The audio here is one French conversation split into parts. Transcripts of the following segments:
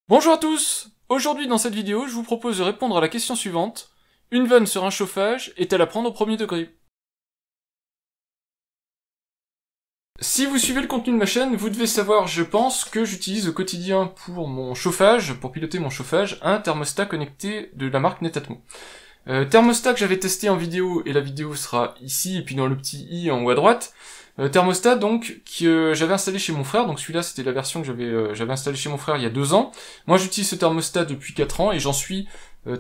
Bonjour à tous! Aujourd'hui dans cette vidéo, je vous propose de répondre à la question suivante. Une vanne sur un chauffage est-elle à prendre au premier degré? Si vous suivez le contenu de ma chaîne, vous devez savoir, je pense, que j'utilise au quotidien pour mon chauffage, pour piloter mon chauffage, un thermostat connecté de la marque Netatmo. Thermostat que j'avais testé en vidéo, et la vidéo sera ici, et puis dans le petit i en haut à droite. Thermostat donc que j'avais installé chez mon frère, donc celui-là c'était la version que j'avais installée chez mon frère il y a 2 ans. Moi j'utilise ce thermostat depuis 4 ans et j'en suis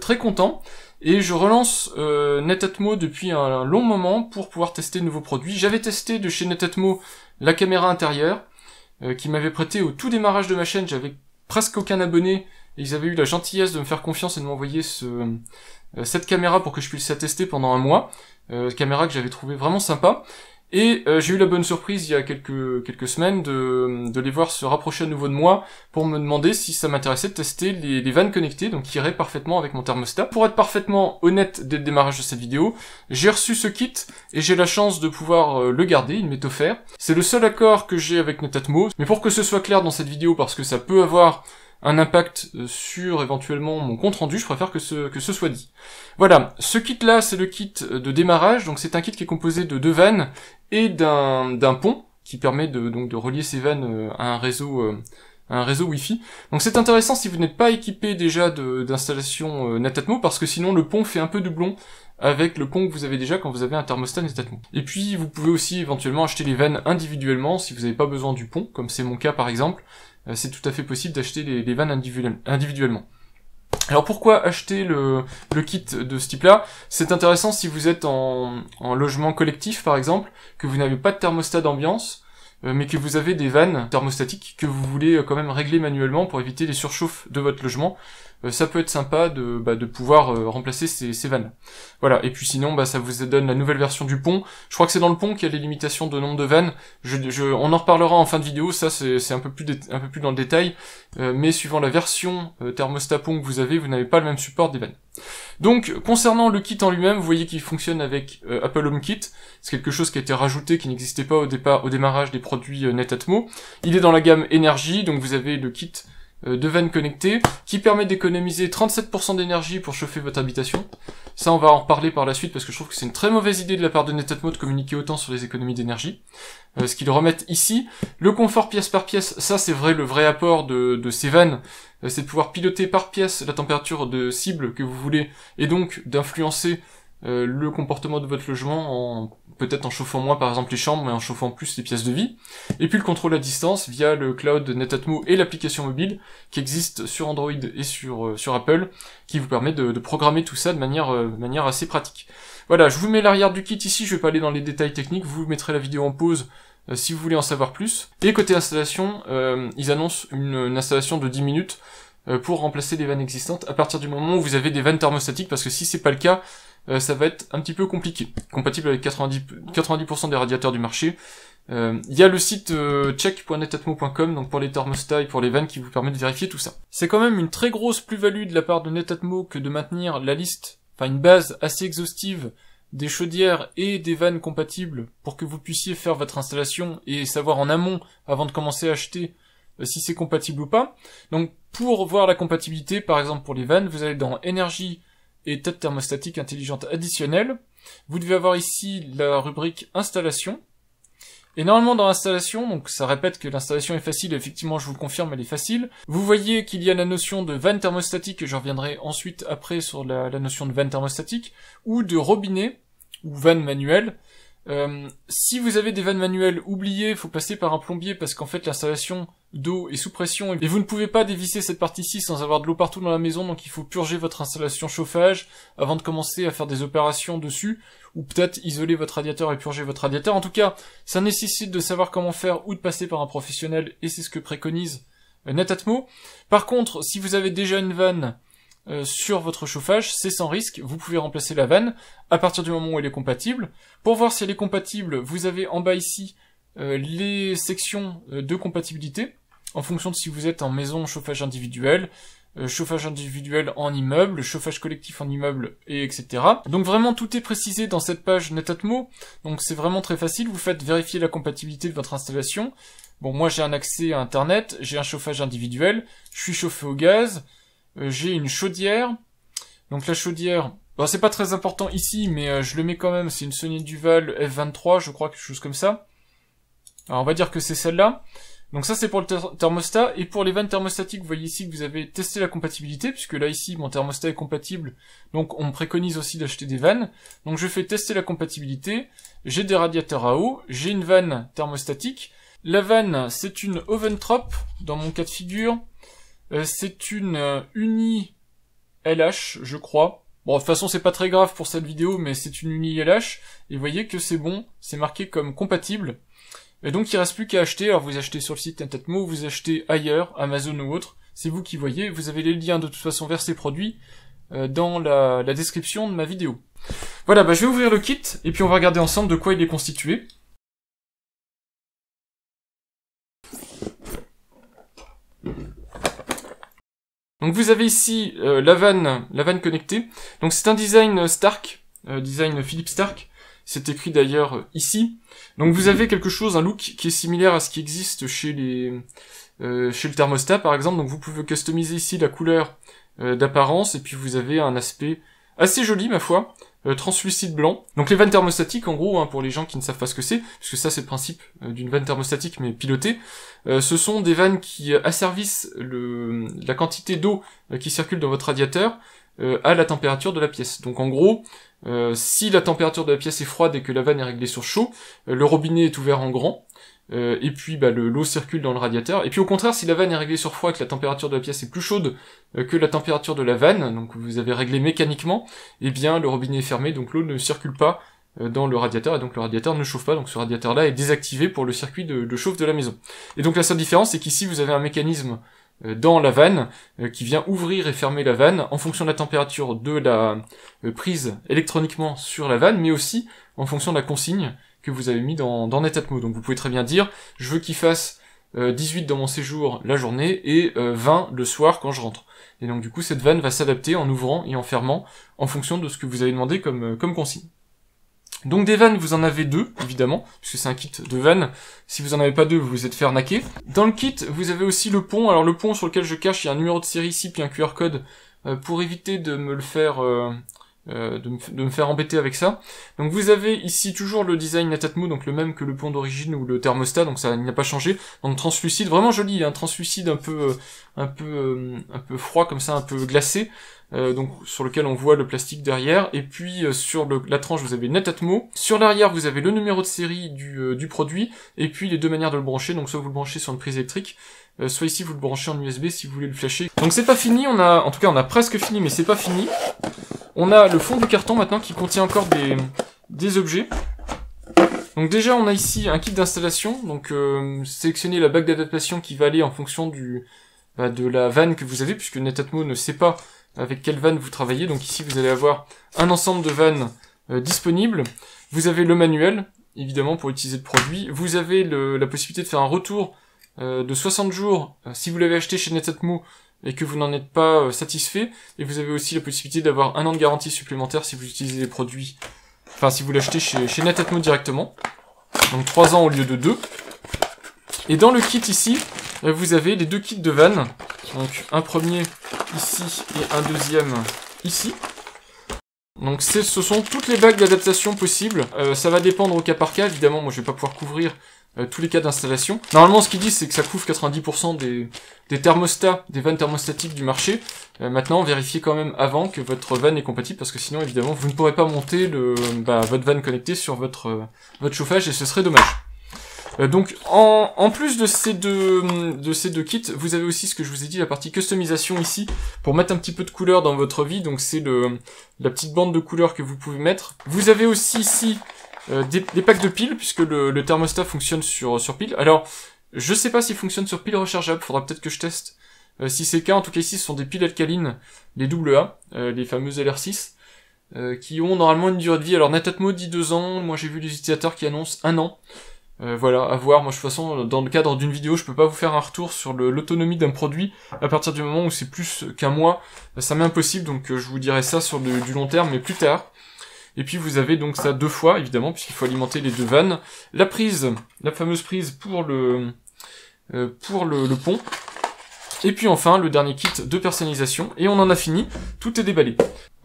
très content. Et je relance Netatmo depuis un long moment pour pouvoir tester de nouveaux produits. J'avais testé de chez Netatmo la caméra intérieure qui m'avait prêté au tout démarrage de ma chaîne. J'avais presque aucun abonné et ils avaient eu la gentillesse de me faire confiance et de m'envoyer cette caméra pour que je puisse la tester pendant un mois. Caméra que j'avais trouvé vraiment sympa. Et j'ai eu la bonne surprise il y a quelques semaines de les voir se rapprocher à nouveau de moi pour me demander si ça m'intéressait de tester les vannes connectées, donc qui iraient parfaitement avec mon thermostat. Pour être parfaitement honnête dès le démarrage de cette vidéo, j'ai reçu ce kit et j'ai la chance de pouvoir le garder, il m'est offert. C'est le seul accord que j'ai avec Netatmo, mais pour que ce soit clair dans cette vidéo, parce que ça peut avoir un impact sur éventuellement mon compte rendu, je préfère que ce soit dit. Voilà, ce kit là c'est le kit de démarrage, donc c'est un kit qui est composé de 2 vannes et d'un pont qui permet de relier ces vannes à un réseau Wi-Fi. Donc c'est intéressant si vous n'êtes pas équipé déjà d'installation Netatmo, parce que sinon le pont fait un peu doublon avec le pont que vous avez déjà quand vous avez un thermostat Netatmo. Et puis vous pouvez aussi éventuellement acheter les vannes individuellement si vous n'avez pas besoin du pont, comme c'est mon cas par exemple. C'est tout à fait possible d'acheter les vannes individuellement. Alors pourquoi acheter le kit de ce type-là? C'est intéressant si vous êtes en logement collectif par exemple, que vous n'avez pas de thermostat d'ambiance, mais que vous avez des vannes thermostatiques que vous voulez quand même régler manuellement pour éviter les surchauffes de votre logement. Ça peut être sympa de pouvoir remplacer ces vannes. Voilà, et puis sinon ça vous donne la nouvelle version du pont. Je crois que c'est dans le pont qu'il y a les limitations de nombre de vannes. On en reparlera en fin de vidéo, ça c'est un peu plus dans le détail, mais suivant la version thermostat pont que vous n'avez pas le même support des vannes. Donc concernant le kit en lui-même, vous voyez qu'il fonctionne avec Apple HomeKit. C'est quelque chose qui a été rajouté, qui n'existait pas au démarrage des produits Netatmo. Il est dans la gamme énergie, donc vous avez le kit de vannes connectées, qui permet d'économiser 37% d'énergie pour chauffer votre habitation. Ça, on va en reparler par la suite, parce que je trouve que c'est une très mauvaise idée de la part de Netatmo de communiquer autant sur les économies d'énergie. Ce qu'ils remettent ici. Le confort pièce par pièce, ça c'est le vrai apport de ces vannes, c'est de pouvoir piloter par pièce la température de cible que vous voulez, et donc d'influencer le comportement de votre logement peut-être en chauffant moins par exemple les chambres, mais en chauffant plus les pièces de vie. Et puis le contrôle à distance via le cloud Netatmo et l'application mobile qui existe sur Android et sur Apple, qui vous permet de programmer tout ça de manière assez pratique. Voilà, je vous mets l'arrière du kit ici, je vais pas aller dans les détails techniques, vous mettrez la vidéo en pause si vous voulez en savoir plus. Et côté installation, ils annoncent une installation de 10 minutes pour remplacer les vannes existantes à partir du moment où vous avez des vannes thermostatiques, parce que si c'est pas le cas, ça va être un petit peu compliqué. Compatible avec 90% des radiateurs du marché. Il y a le site check.netatmo.com, donc pour les thermostats et pour les vannes, qui vous permet de vérifier tout ça. C'est quand même une très grosse plus-value de la part de Netatmo que de maintenir la liste, enfin une base assez exhaustive des chaudières et des vannes compatibles pour que vous puissiez faire votre installation et savoir en amont, avant de commencer à acheter, si c'est compatible ou pas. Donc pour voir la compatibilité, par exemple pour les vannes, vous allez dans énergie et tête thermostatique intelligente additionnelle. Vous devez avoir ici la rubrique installation. Et normalement dans l'installation, donc ça répète que l'installation est facile, et effectivement je vous le confirme, elle est facile. Vous voyez qu'il y a la notion de vanne thermostatique, et je reviendrai ensuite après sur la notion de vanne thermostatique, ou de robinet, ou vanne manuelle. Si vous avez des vannes manuelles, oubliez, il faut passer par un plombier parce qu'en fait l'installation d'eau est sous pression et vous ne pouvez pas dévisser cette partie-ci sans avoir de l'eau partout dans la maison, donc il faut purger votre installation chauffage avant de commencer à faire des opérations dessus, ou peut-être isoler votre radiateur et purger votre radiateur. En tout cas, ça nécessite de savoir comment faire ou de passer par un professionnel, et c'est ce que préconise Netatmo. Par contre, si vous avez déjà une vanne sur votre chauffage, c'est sans risque, vous pouvez remplacer la vanne à partir du moment où elle est compatible. Pour voir si elle est compatible, vous avez en bas ici les sections de compatibilité, en fonction de si vous êtes en maison chauffage individuel en immeuble, chauffage collectif en immeuble, et etc. Donc vraiment tout est précisé dans cette page Netatmo, donc c'est vraiment très facile, vous faites vérifier la compatibilité de votre installation, Bon, moi j'ai un accès à internet, j'ai un chauffage individuel, je suis chauffé au gaz, j'ai une chaudière. Donc la chaudière, bon, c'est pas très important ici, mais je le mets quand même, c'est une Sony Duval F23, je crois, quelque chose comme ça. Alors on va dire que c'est celle-là. Donc ça c'est pour le thermostat, et pour les vannes thermostatiques, vous voyez ici que vous avez testé la compatibilité, puisque là ici mon thermostat est compatible, donc on me préconise aussi d'acheter des vannes. Donc je fais tester la compatibilité, j'ai des radiateurs à eau, j'ai une vanne thermostatique. La vanne c'est une Oventrop, dans mon cas de figure, c'est une Uni LH, je crois. Bon, de toute façon, c'est pas très grave pour cette vidéo, mais c'est une Uni LH, et vous voyez que c'est bon, c'est marqué comme compatible. Et donc, il reste plus qu'à acheter. Alors, vous achetez sur le site Netatmo, vous achetez ailleurs, Amazon ou autre, c'est vous qui voyez. Vous avez les liens de toute façon vers ces produits dans la description de ma vidéo. Voilà, bah, je vais ouvrir le kit, et puis on va regarder ensemble de quoi il est constitué. Donc vous avez ici la vanne connectée. Donc c'est un design Stark, design Philippe Stark. C'est écrit d'ailleurs ici. Donc vous avez quelque chose, un look qui est similaire à ce qui existe chez le thermostat par exemple. Donc vous pouvez customiser ici la couleur d'apparence, et puis vous avez un aspect assez joli ma foi, translucide blanc. Donc les vannes thermostatiques en gros, hein, pour les gens qui ne savent pas ce que c'est, puisque ça c'est le principe d'une vanne thermostatique mais pilotée, ce sont des vannes qui asservissent la quantité d'eau qui circule dans votre radiateur à la température de la pièce. Donc en gros, si la température de la pièce est froide et que la vanne est réglée sur chaud, le robinet est ouvert en grand, et puis bah, l'eau circule dans le radiateur. Et puis au contraire, si la vanne est réglée sur froid et que la température de la pièce est plus chaude que la température de la vanne, donc vous avez réglé mécaniquement, eh bien le robinet est fermé, donc l'eau ne circule pas dans le radiateur, et donc le radiateur ne chauffe pas, donc ce radiateur-là est désactivé pour le circuit de chauffe de la maison. Et donc la seule différence, c'est qu'ici vous avez un mécanisme dans la vanne qui vient ouvrir et fermer la vanne en fonction de la température de la prise électroniquement sur la vanne, mais aussi en fonction de la consigne que vous avez mis dans Netatmo. Donc vous pouvez très bien dire, je veux qu'il fasse 18 dans mon séjour la journée et 20 le soir quand je rentre. Et donc du coup cette vanne va s'adapter en ouvrant et en fermant en fonction de ce que vous avez demandé comme consigne. Donc des vannes, vous en avez deux, évidemment, puisque c'est un kit de vannes. Si vous en avez pas deux, vous vous êtes fait arnaquer. Dans le kit, vous avez aussi le pont. Alors le pont sur lequel je cache, il y a un numéro de série ici, puis un QR code, pour éviter de me le faire... de me faire embêter avec ça. Donc vous avez ici toujours le design Netatmo, donc le même que le pont d'origine ou le thermostat, donc ça n'a pas changé. Donc translucide, vraiment joli, un translucide un peu froid comme ça, un peu glacé, donc sur lequel on voit le plastique derrière. Et puis sur la tranche vous avez Netatmo. Sur l'arrière vous avez le numéro de série du produit, et puis les deux manières de le brancher. Donc soit vous le branchez sur une prise électrique, soit ici vous le branchez en USB si vous voulez le flasher. Donc c'est pas fini, on a presque fini, mais c'est pas fini. On a le fond du carton maintenant qui contient encore des objets. Donc déjà on a ici un kit d'installation, donc sélectionnez la bague d'adaptation qui va aller en fonction de la vanne que vous avez, puisque Netatmo ne sait pas avec quelle vanne vous travaillez. Donc ici vous allez avoir un ensemble de vannes disponibles. Vous avez le manuel, évidemment pour utiliser le produit. Vous avez la possibilité de faire un retour de 60 jours si vous l'avez acheté chez Netatmo et que vous n'en êtes pas satisfait, et vous avez aussi la possibilité d'avoir 1 an de garantie supplémentaire si vous utilisez les produits, enfin si vous l'achetez chez Netatmo directement, donc 3 ans au lieu de 2. Et dans le kit ici, vous avez les deux kits de vannes, donc un premier ici et un deuxième ici. Donc ce sont toutes les bagues d'adaptation possibles, ça va dépendre au cas par cas, évidemment moi je vais pas pouvoir couvrir tous les cas d'installation. Normalement ce qu'ils disent c'est que ça couvre 90% des thermostats, des vannes thermostatiques du marché. Maintenant vérifiez quand même avant que votre vanne est compatible, parce que sinon évidemment vous ne pourrez pas monter votre vanne connectée sur votre chauffage et ce serait dommage. Donc en plus de ces deux kits, vous avez aussi ce que je vous ai dit, la partie customisation ici, pour mettre un petit peu de couleur dans votre vie. Donc c'est la petite bande de couleur que vous pouvez mettre. Vous avez aussi ici des packs de piles, puisque le thermostat fonctionne sur piles. Alors je sais pas s'il fonctionne sur piles rechargeables, faudra peut-être que je teste. Si c'est le cas, en tout cas ici ce sont des piles alcalines, les AA, les fameuses LR6, qui ont normalement une durée de vie. Alors Netatmo dit 2 ans, moi j'ai vu les utilisateurs qui annoncent 1 an. Voilà, à voir. Moi de toute façon dans le cadre d'une vidéo je peux pas vous faire un retour sur l'autonomie d'un produit à partir du moment où c'est plus qu'un mois, ça m'est impossible, donc je vous dirai ça sur du long terme mais plus tard. Et puis vous avez donc ça 2 fois évidemment puisqu'il faut alimenter les deux vannes. La fameuse prise pour pour le pont. Et puis enfin, le dernier kit de personnalisation, et on en a fini, tout est déballé.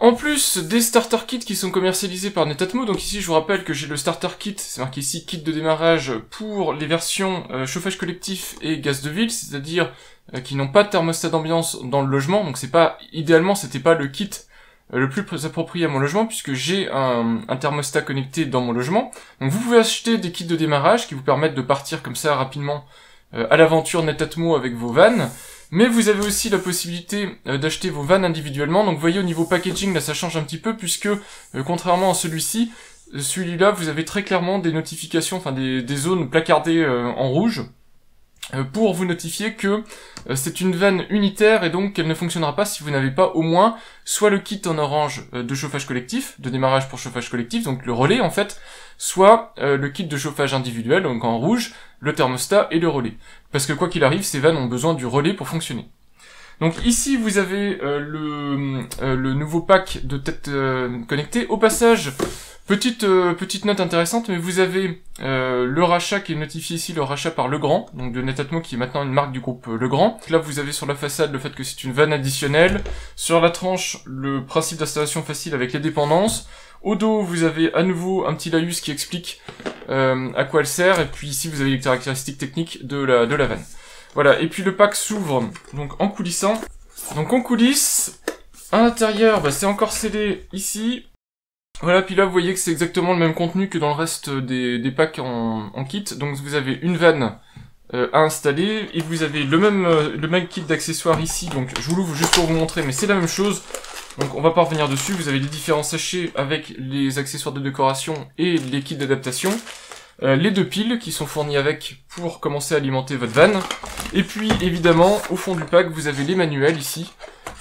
En plus des starter kits qui sont commercialisés par Netatmo, donc ici je vous rappelle que j'ai le starter kit, c'est marqué ici kit de démarrage pour les versions chauffage collectif et gaz de ville, c'est-à-dire qui n'ont pas de thermostat d'ambiance dans le logement, donc c'est pas, idéalement c'était pas le kit le plus approprié à mon logement, puisque j'ai un thermostat connecté dans mon logement. Donc vous pouvez acheter des kits de démarrage qui vous permettent de partir comme ça rapidement à l'aventure Netatmo avec vos vannes. Mais vous avez aussi la possibilité d'acheter vos vannes individuellement. Donc vous voyez au niveau packaging, là ça change un petit peu, puisque contrairement à celui-ci, celui-là vous avez très clairement des notifications, enfin des zones placardées en rouge, pour vous notifier que c'est une vanne unitaire et donc qu'elle ne fonctionnera pas si vous n'avez pas au moins soit le kit en orange de chauffage collectif, de démarrage pour chauffage collectif, donc le relais en fait, soit le kit de chauffage individuel, donc en rouge, le thermostat et le relais. Parce que quoi qu'il arrive, ces vannes ont besoin du relais pour fonctionner. Donc ici vous avez le nouveau pack de têtes connectées. Au passage, petite note intéressante, mais vous avez le rachat qui est notifié ici, le rachat par Legrand, donc de Netatmo qui est maintenant une marque du groupe Legrand. Là vous avez sur la façade le fait que c'est une vanne additionnelle, sur la tranche le principe d'installation facile avec les dépendances. Au dos vous avez à nouveau un petit laïus qui explique à quoi elle sert, et puis ici vous avez les caractéristiques techniques de la vanne. Voilà, et puis le pack s'ouvre donc en coulissant. Donc on coulisse, à l'intérieur c'est encore scellé ici. Voilà, puis là vous voyez que c'est exactement le même contenu que dans le reste des packs en kit. Donc vous avez une vanne à installer, et vous avez le même kit d'accessoires ici. Donc je vous l'ouvre juste pour vous montrer, mais c'est la même chose. Donc on va pas revenir dessus, vous avez les différents sachets avec les accessoires de décoration et les kits d'adaptation. Les deux piles qui sont fournies avec pour commencer à alimenter votre vanne. Et puis évidemment au fond du pack vous avez les manuels ici.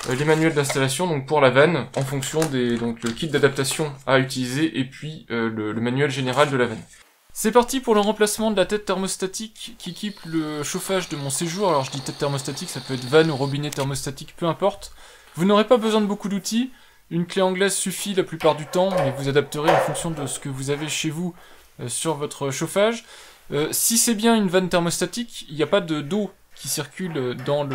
Les manuels d'installation donc pour la vanne en fonction donc le kit d'adaptation à utiliser et puis le manuel général de la vanne. C'est parti pour le remplacement de la tête thermostatique qui équipe le chauffage de mon séjour. Alors je dis tête thermostatique, ça peut être vanne ou robinet thermostatique, peu importe. Vous n'aurez pas besoin de beaucoup d'outils, une clé anglaise suffit la plupart du temps, mais vous adapterez en fonction de ce que vous avez chez vous sur votre chauffage. Si c'est bien une vanne thermostatique, il n'y a pas d'eau qui circule dans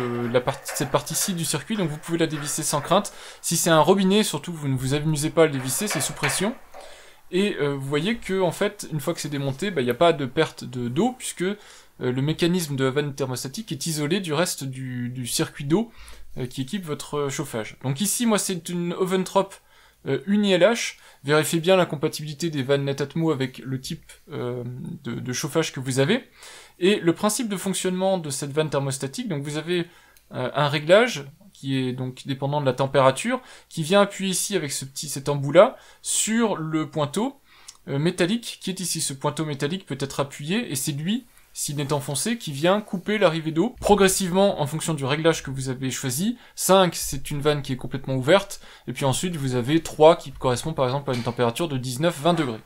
cette partie-ci du circuit, donc vous pouvez la dévisser sans crainte. Si c'est un robinet, surtout vous ne vous amusez pas à le dévisser, c'est sous pression. Et vous voyez que en fait, une fois que c'est démonté, il n'y a pas de perte d'eau, puisque le mécanisme de la vanne thermostatique est isolé du reste du circuit d'eau qui équipe votre chauffage. Donc ici, moi c'est une Oventrop Uni-LH. Vérifiez bien la compatibilité des vannes Netatmo avec le type de chauffage que vous avez. Et le principe de fonctionnement de cette vanne thermostatique, donc vous avez un réglage qui est donc dépendant de la température, qui vient appuyer ici avec cet embout-là sur le pointeau métallique qui est ici. Ce pointeau métallique peut être appuyé et c'est lui, s'il est enfoncé, qui vient couper l'arrivée d'eau progressivement en fonction du réglage que vous avez choisi. 5, c'est une vanne qui est complètement ouverte, et puis ensuite vous avez 3 qui correspond par exemple à une température de 19-20 degrés.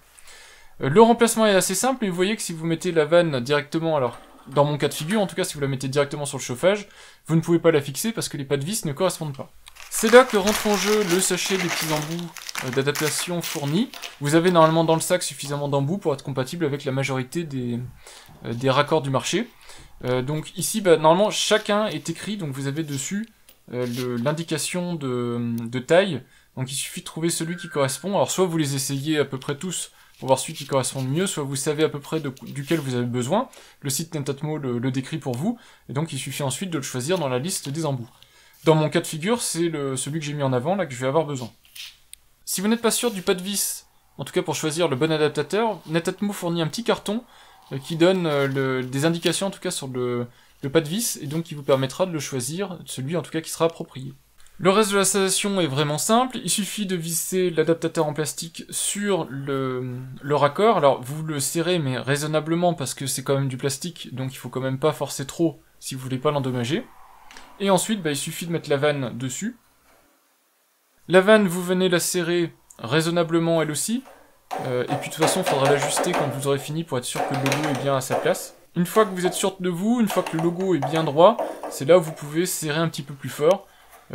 Le remplacement est assez simple, et vous voyez que si vous mettez la vanne directement, alors dans mon cas de figure, en tout cas si vous la mettez directement sur le chauffage, vous ne pouvez pas la fixer parce que les pas de vis ne correspondent pas. C'est là que rentre en jeu le sachet des petits embouts d'adaptation fournis. Vous avez normalement dans le sac suffisamment d'embouts pour être compatible avec la majorité des raccords du marché. Donc ici, normalement chacun est écrit, donc vous avez dessus l'indication de taille. Donc il suffit de trouver celui qui correspond. Alors soit vous les essayez à peu près tous pour voir celui qui correspond le mieux, soit vous savez à peu près duquel vous avez besoin. Le site Netatmo le décrit pour vous, et donc il suffit ensuite de le choisir dans la liste des embouts. Dans mon cas de figure, c'est celui que j'ai mis en avant, là, que je vais avoir besoin. Si vous n'êtes pas sûr du pas de vis, en tout cas pour choisir le bon adaptateur, Netatmo fournit un petit carton qui donne des indications, en tout cas sur le pas de vis, et donc qui vous permettra de le choisir, celui en tout cas qui sera approprié. Le reste de l'installation est vraiment simple, il suffit de visser l'adaptateur en plastique sur le raccord. Alors vous le serrez mais raisonnablement parce que c'est quand même du plastique, donc il faut quand même pas forcer trop si vous voulez pas l'endommager. Et ensuite il suffit de mettre la vanne dessus. La vanne vous venez la serrer raisonnablement elle aussi, et puis de toute façon il faudra l'ajuster quand vous aurez fini pour être sûr que le logo est bien à sa place. Une fois que vous êtes sûr de vous, une fois que le logo est bien droit, c'est là où vous pouvez serrer un petit peu plus fort,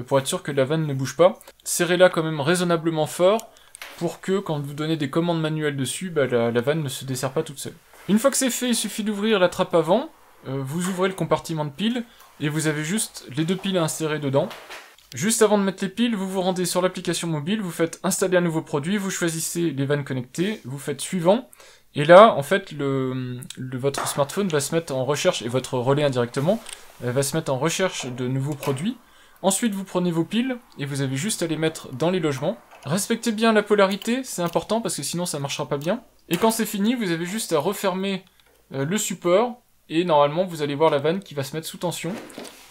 pour être sûr que la vanne ne bouge pas. Serrez-la quand même raisonnablement fort, pour que quand vous donnez des commandes manuelles dessus, la vanne ne se desserre pas toute seule. Une fois que c'est fait, il suffit d'ouvrir la trappe avant, vous ouvrez le compartiment de piles, et vous avez juste les 2 piles à insérer dedans. Juste avant de mettre les piles, vous vous rendez sur l'application mobile, vous faites installer un nouveau produit, vous choisissez les vannes connectées, vous faites suivant, et là, en fait, votre smartphone va se mettre en recherche, et votre relais indirectement, va se mettre en recherche de nouveaux produits. Ensuite, vous prenez vos piles, et vous avez juste à les mettre dans les logements. Respectez bien la polarité, c'est important, parce que sinon ça marchera pas bien. Et quand c'est fini, vous avez juste à refermer le support, et normalement vous allez voir la vanne qui va se mettre sous tension.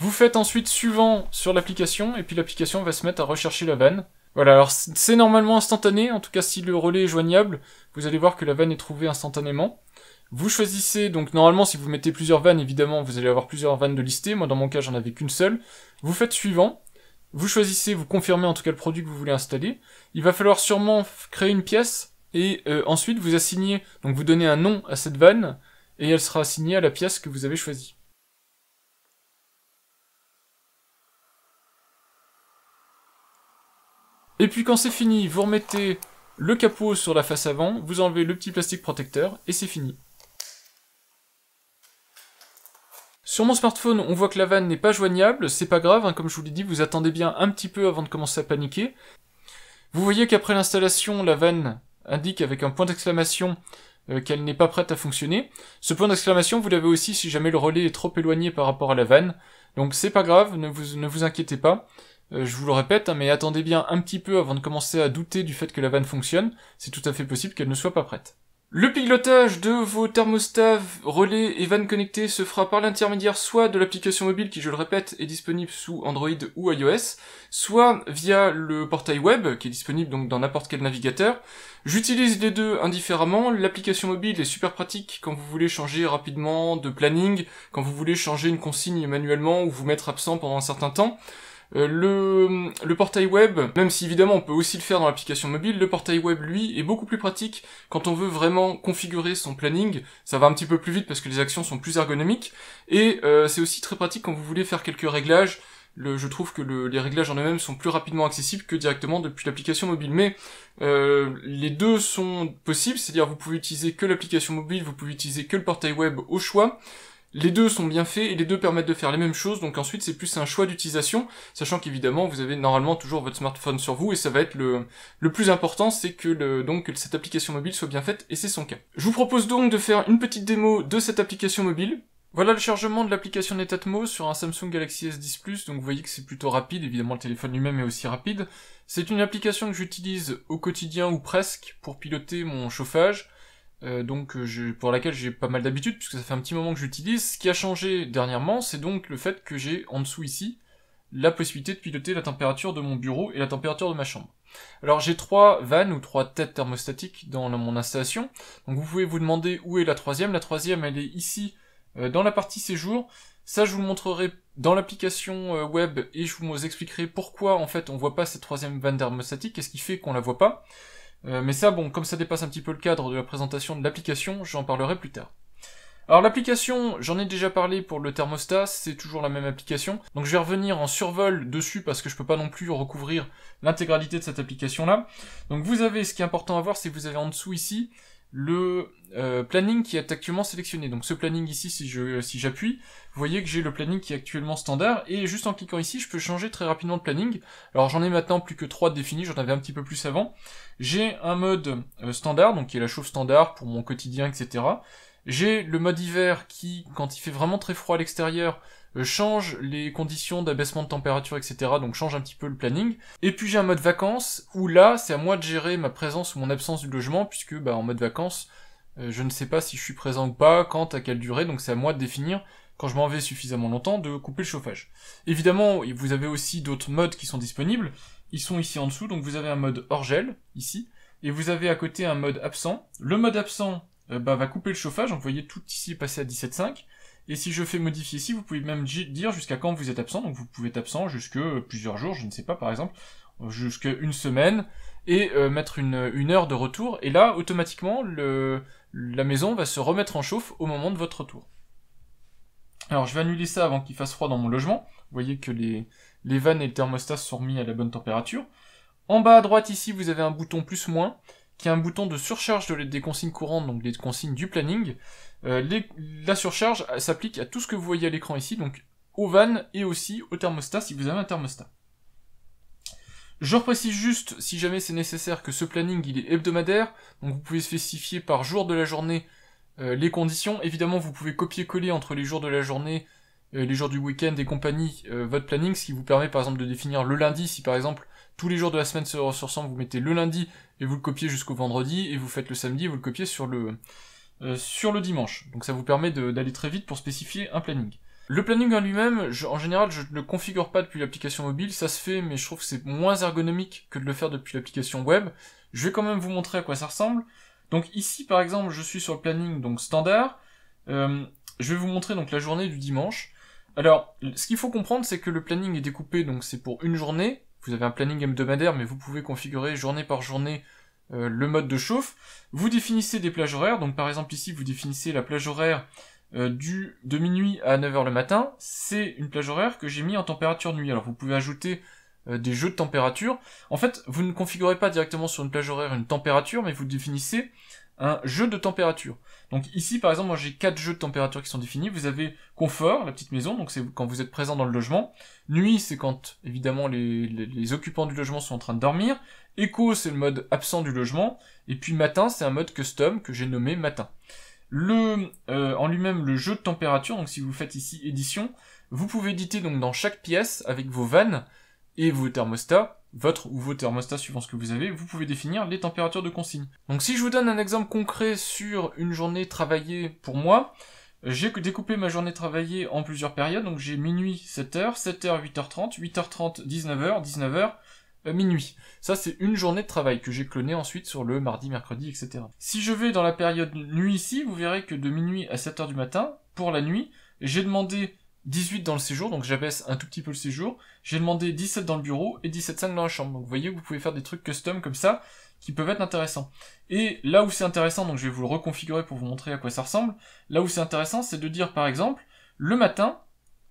Vous faites ensuite suivant sur l'application, et puis l'application va se mettre à rechercher la vanne. Voilà, alors c'est normalement instantané, en tout cas si le relais est joignable, vous allez voir que la vanne est trouvée instantanément. Vous choisissez, donc normalement si vous mettez plusieurs vannes, évidemment vous allez avoir plusieurs vannes de listées, moi dans mon cas j'en avais qu'une seule. Vous faites suivant, vous choisissez, vous confirmez en tout cas le produit que vous voulez installer. Il va falloir sûrement créer une pièce, et ensuite vous assignez, donc vous donnez un nom à cette vanne, et elle sera assignée à la pièce que vous avez choisie. Et puis quand c'est fini, vous remettez le capot sur la face avant, vous enlevez le petit plastique protecteur, et c'est fini. Sur mon smartphone, on voit que la vanne n'est pas joignable, c'est pas grave, hein, comme je vous l'ai dit, vous attendez bien un petit peu avant de commencer à paniquer. Vous voyez qu'après l'installation, la vanne indique avec un point d'exclamation qu'elle n'est pas prête à fonctionner. Ce point d'exclamation, vous l'avez aussi si jamais le relais est trop éloigné par rapport à la vanne. Donc c'est pas grave, ne vous inquiétez pas. Je vous le répète, hein, mais attendez bien un petit peu avant de commencer à douter du fait que la vanne fonctionne. C'est tout à fait possible qu'elle ne soit pas prête. Le pilotage de vos thermostats, relais et vannes connectées se fera par l'intermédiaire soit de l'application mobile qui, je le répète, est disponible sous Android ou iOS, soit via le portail web qui est disponible donc dans n'importe quel navigateur. J'utilise les deux indifféremment. L'application mobile est super pratique quand vous voulez changer rapidement de planning, quand vous voulez changer une consigne manuellement ou vous mettre absent pendant un certain temps. Le portail web, même si évidemment on peut aussi le faire dans l'application mobile, le portail web lui est beaucoup plus pratique quand on veut vraiment configurer son planning. Ça va un petit peu plus vite parce que les actions sont plus ergonomiques, et c'est aussi très pratique quand vous voulez faire quelques réglages. Je trouve que les réglages en eux-mêmes sont plus rapidement accessibles que directement depuis l'application mobile, mais les deux sont possibles, c'est-à-dire vous pouvez utiliser que l'application mobile, vous pouvez utiliser que le portail web au choix. Les deux sont bien faits et les deux permettent de faire les mêmes choses, donc ensuite c'est plus un choix d'utilisation, sachant qu'évidemment vous avez normalement toujours votre smartphone sur vous, et ça va être le plus important, c'est que cette application mobile soit bien faite, et c'est son cas. Je vous propose donc de faire une petite démo de cette application mobile. Voilà le chargement de l'application Netatmo sur un Samsung Galaxy S10 Plus, donc vous voyez que c'est plutôt rapide, évidemment le téléphone lui-même est aussi rapide. C'est une application que j'utilise au quotidien ou presque pour piloter mon chauffage. Pour laquelle j'ai pas mal d'habitude, puisque ça fait un petit moment que j'utilise. Ce qui a changé dernièrement, c'est donc le fait que j'ai en dessous ici la possibilité de piloter la température de mon bureau et la température de ma chambre. Alors j'ai 3 vannes ou 3 têtes thermostatiques dans mon installation, donc vous pouvez vous demander où est la troisième. La troisième elle est ici dans la partie séjour. Ça je vous le montrerai dans l'application web et je vous expliquerai pourquoi en fait on voit pas cette troisième vanne thermostatique, qu'est-ce qui fait qu'on la voit pas. Mais ça, bon, comme ça dépasse un petit peu le cadre de la présentation de l'application, j'en parlerai plus tard. Alors l'application, j'en ai déjà parlé pour le thermostat, c'est toujours la même application. Donc je vais revenir en survol dessus parce que je peux pas non plus recouvrir l'intégralité de cette application-là. Donc vous avez, ce qui est important à voir, c'est que vous avez en dessous ici le planning qui est actuellement sélectionné. Donc ce planning ici, si j'appuie, vous voyez que j'ai le planning qui est actuellement standard, et juste en cliquant ici, je peux changer très rapidement le planning. Alors j'en ai maintenant plus que 3 définis, j'en avais un petit peu plus avant. J'ai un mode standard, donc qui est la chauffe standard pour mon quotidien, etc. J'ai le mode hiver qui, quand il fait vraiment très froid à l'extérieur, change les conditions d'abaissement de température, etc. Donc change un petit peu le planning. Et puis j'ai un mode vacances, où là, c'est à moi de gérer ma présence ou mon absence du logement, puisque en mode vacances, je ne sais pas si je suis présent ou pas, quand, à quelle durée, donc c'est à moi de définir, quand je m'en vais suffisamment longtemps, de couper le chauffage. Évidemment, vous avez aussi d'autres modes qui sont disponibles, ils sont ici en dessous, donc vous avez un mode hors gel, ici, et vous avez à côté un mode absent. Le mode absent va couper le chauffage, donc vous voyez tout ici est passé à 17,5, et si je fais modifier ici, vous pouvez même dire jusqu'à quand vous êtes absent, donc vous pouvez être absent jusque plusieurs jours, je ne sais pas par exemple, jusqu'à une semaine, et mettre une heure de retour, et là, automatiquement, la maison va se remettre en chauffe au moment de votre retour. Alors je vais annuler ça avant qu'il fasse froid dans mon logement, vous voyez que les vannes et le thermostat sont remis à la bonne température. En bas à droite ici, vous avez un bouton plus-moins, qui a un bouton de surcharge des consignes courantes, donc des consignes du planning. La surcharge s'applique à tout ce que vous voyez à l'écran ici, donc au van et aussi au thermostat si vous avez un thermostat. Je reprécise juste, si jamais c'est nécessaire, que ce planning il est hebdomadaire, donc vous pouvez spécifier par jour de la journée les conditions. Évidemment, vous pouvez copier-coller entre les jours de la journée, les jours du week-end et compagnie, votre planning, ce qui vous permet par exemple de définir le lundi, si par exemple tous les jours de la semaine se ressemblent, vous mettez le lundi et vous le copiez jusqu'au vendredi, et vous faites le samedi et vous le copiez sur le dimanche. Donc ça vous permet d'aller très vite pour spécifier un planning. Le planning en lui-même, en général, je ne le configure pas depuis l'application mobile, ça se fait, mais je trouve que c'est moins ergonomique que de le faire depuis l'application web. Je vais quand même vous montrer à quoi ça ressemble. Donc ici, par exemple, je suis sur le planning donc standard. Je vais vous montrer donc la journée du dimanche. Alors, ce qu'il faut comprendre, c'est que le planning est découpé, donc c'est pour une journée. Vous avez un planning hebdomadaire, mais vous pouvez configurer journée par journée le mode de chauffe. Vous définissez des plages horaires, donc par exemple ici, vous définissez la plage horaire de minuit à 9h le matin. C'est une plage horaire que j'ai mis en température nuit. Alors vous pouvez ajouter des jeux de température. En fait, vous ne configurez pas directement sur une plage horaire une température, mais vous définissez un jeu de température. Donc ici, par exemple, moi j'ai 4 jeux de température qui sont définis. Vous avez confort, la petite maison, donc c'est quand vous êtes présent dans le logement. Nuit, c'est quand, évidemment, les occupants du logement sont en train de dormir. Écho, c'est le mode absent du logement. Et puis matin, c'est un mode custom que j'ai nommé matin. En lui-même, le jeu de température, donc si vous faites ici édition, vous pouvez éditer donc dans chaque pièce avec vos vannes et vos thermostats, votre ou vos thermostats suivant ce que vous avez, vous pouvez définir les températures de consigne. Donc si je vous donne un exemple concret sur une journée travaillée pour moi, j'ai découpé ma journée travaillée en plusieurs périodes, donc j'ai minuit 7h, 7h 8h30, 8h30 19h, 19h minuit. Ça c'est une journée de travail que j'ai clonée ensuite sur le mardi, mercredi, etc. Si je vais dans la période nuit ici, vous verrez que de minuit à 7h du matin, pour la nuit, j'ai demandé 18 dans le séjour, donc j'abaisse un tout petit peu le séjour, j'ai demandé 17 dans le bureau et 17,5 dans la chambre. Donc vous voyez que vous pouvez faire des trucs custom comme ça, qui peuvent être intéressants. Et là où c'est intéressant, donc je vais vous le reconfigurer pour vous montrer à quoi ça ressemble, là où c'est intéressant, c'est de dire par exemple, le matin,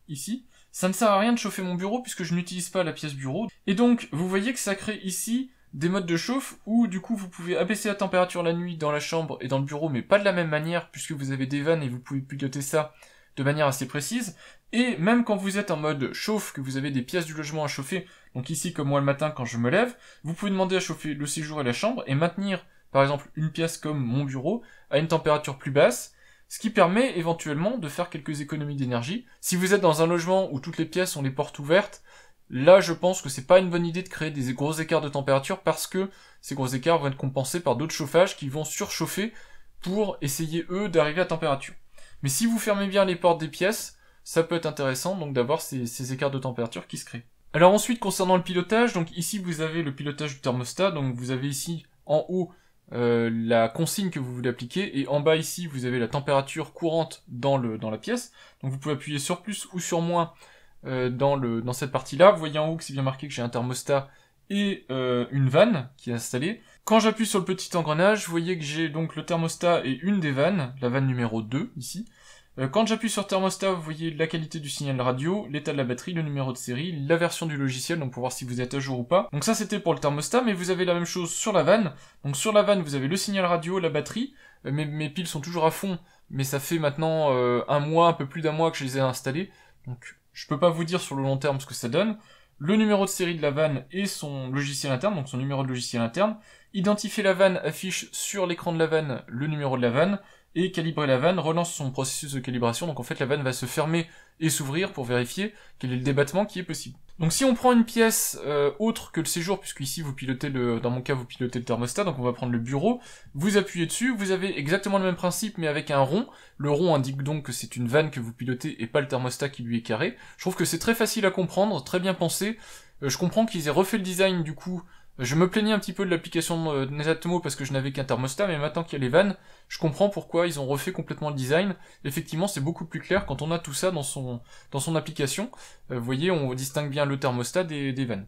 ici, ça ne sert à rien de chauffer mon bureau puisque je n'utilise pas la pièce bureau. Et donc, vous voyez que ça crée ici des modes de chauffe où du coup vous pouvez abaisser la température la nuit dans la chambre et dans le bureau, mais pas de la même manière puisque vous avez des vannes et vous pouvez piloter ça de manière assez précise. Et même quand vous êtes en mode chauffe, que vous avez des pièces du logement à chauffer, donc ici comme moi le matin quand je me lève, vous pouvez demander à chauffer le séjour et la chambre et maintenir par exemple une pièce comme mon bureau à une température plus basse, ce qui permet éventuellement de faire quelques économies d'énergie. Si vous êtes dans un logement où toutes les pièces ont les portes ouvertes, là je pense que c'est pas une bonne idée de créer des gros écarts de température parce que ces gros écarts vont être compensés par d'autres chauffages qui vont surchauffer pour essayer eux d'arriver à température. Mais si vous fermez bien les portes des pièces, ça peut être intéressant donc d'avoir ces écarts de température qui se créent. Alors ensuite concernant le pilotage, donc ici vous avez le pilotage du thermostat, donc vous avez ici en haut la consigne que vous voulez appliquer, et en bas ici vous avez la température courante dans la pièce, donc vous pouvez appuyer sur plus ou sur moins dans cette partie-là. Vous voyez en haut que c'est bien marqué que j'ai un thermostat et une vanne qui est installée. Quand j'appuie sur le petit engrenage, vous voyez que j'ai donc le thermostat et une des vannes, la vanne numéro 2 ici. Quand j'appuie sur thermostat, vous voyez la qualité du signal radio, l'état de la batterie, le numéro de série, la version du logiciel, donc pour voir si vous êtes à jour ou pas. Donc ça c'était pour le thermostat, mais vous avez la même chose sur la vanne. Donc sur la vanne, vous avez le signal radio, la batterie. Mes piles sont toujours à fond, mais ça fait maintenant un mois, un peu plus d'un mois que je les ai installées. Donc je peux pas vous dire sur le long terme ce que ça donne. Le numéro de série de la vanne et son logiciel interne, donc son numéro de logiciel interne. Identifier la vanne affiche sur l'écran de la vanne le numéro de la vanne. Et calibrer la vanne relance son processus de calibration, donc en fait la vanne va se fermer et s'ouvrir pour vérifier quel est le débattement qui est possible. Donc si on prend une pièce autre que le séjour, puisque ici vous pilotez dans mon cas vous pilotez le thermostat, donc on va prendre le bureau, vous appuyez dessus, vous avez exactement le même principe mais avec un rond. Le rond indique donc que c'est une vanne que vous pilotez et pas le thermostat qui lui est carré. Je trouve que c'est très facile à comprendre, très bien pensé. Je comprends qu'ils aient refait le design du coup. Je me plaignais un petit peu de l'application Netatmo parce que je n'avais qu'un thermostat, mais maintenant qu'il y a les vannes, je comprends pourquoi ils ont refait complètement le design. Effectivement, c'est beaucoup plus clair quand on a tout ça dans son application. Vous voyez, on distingue bien le thermostat des vannes.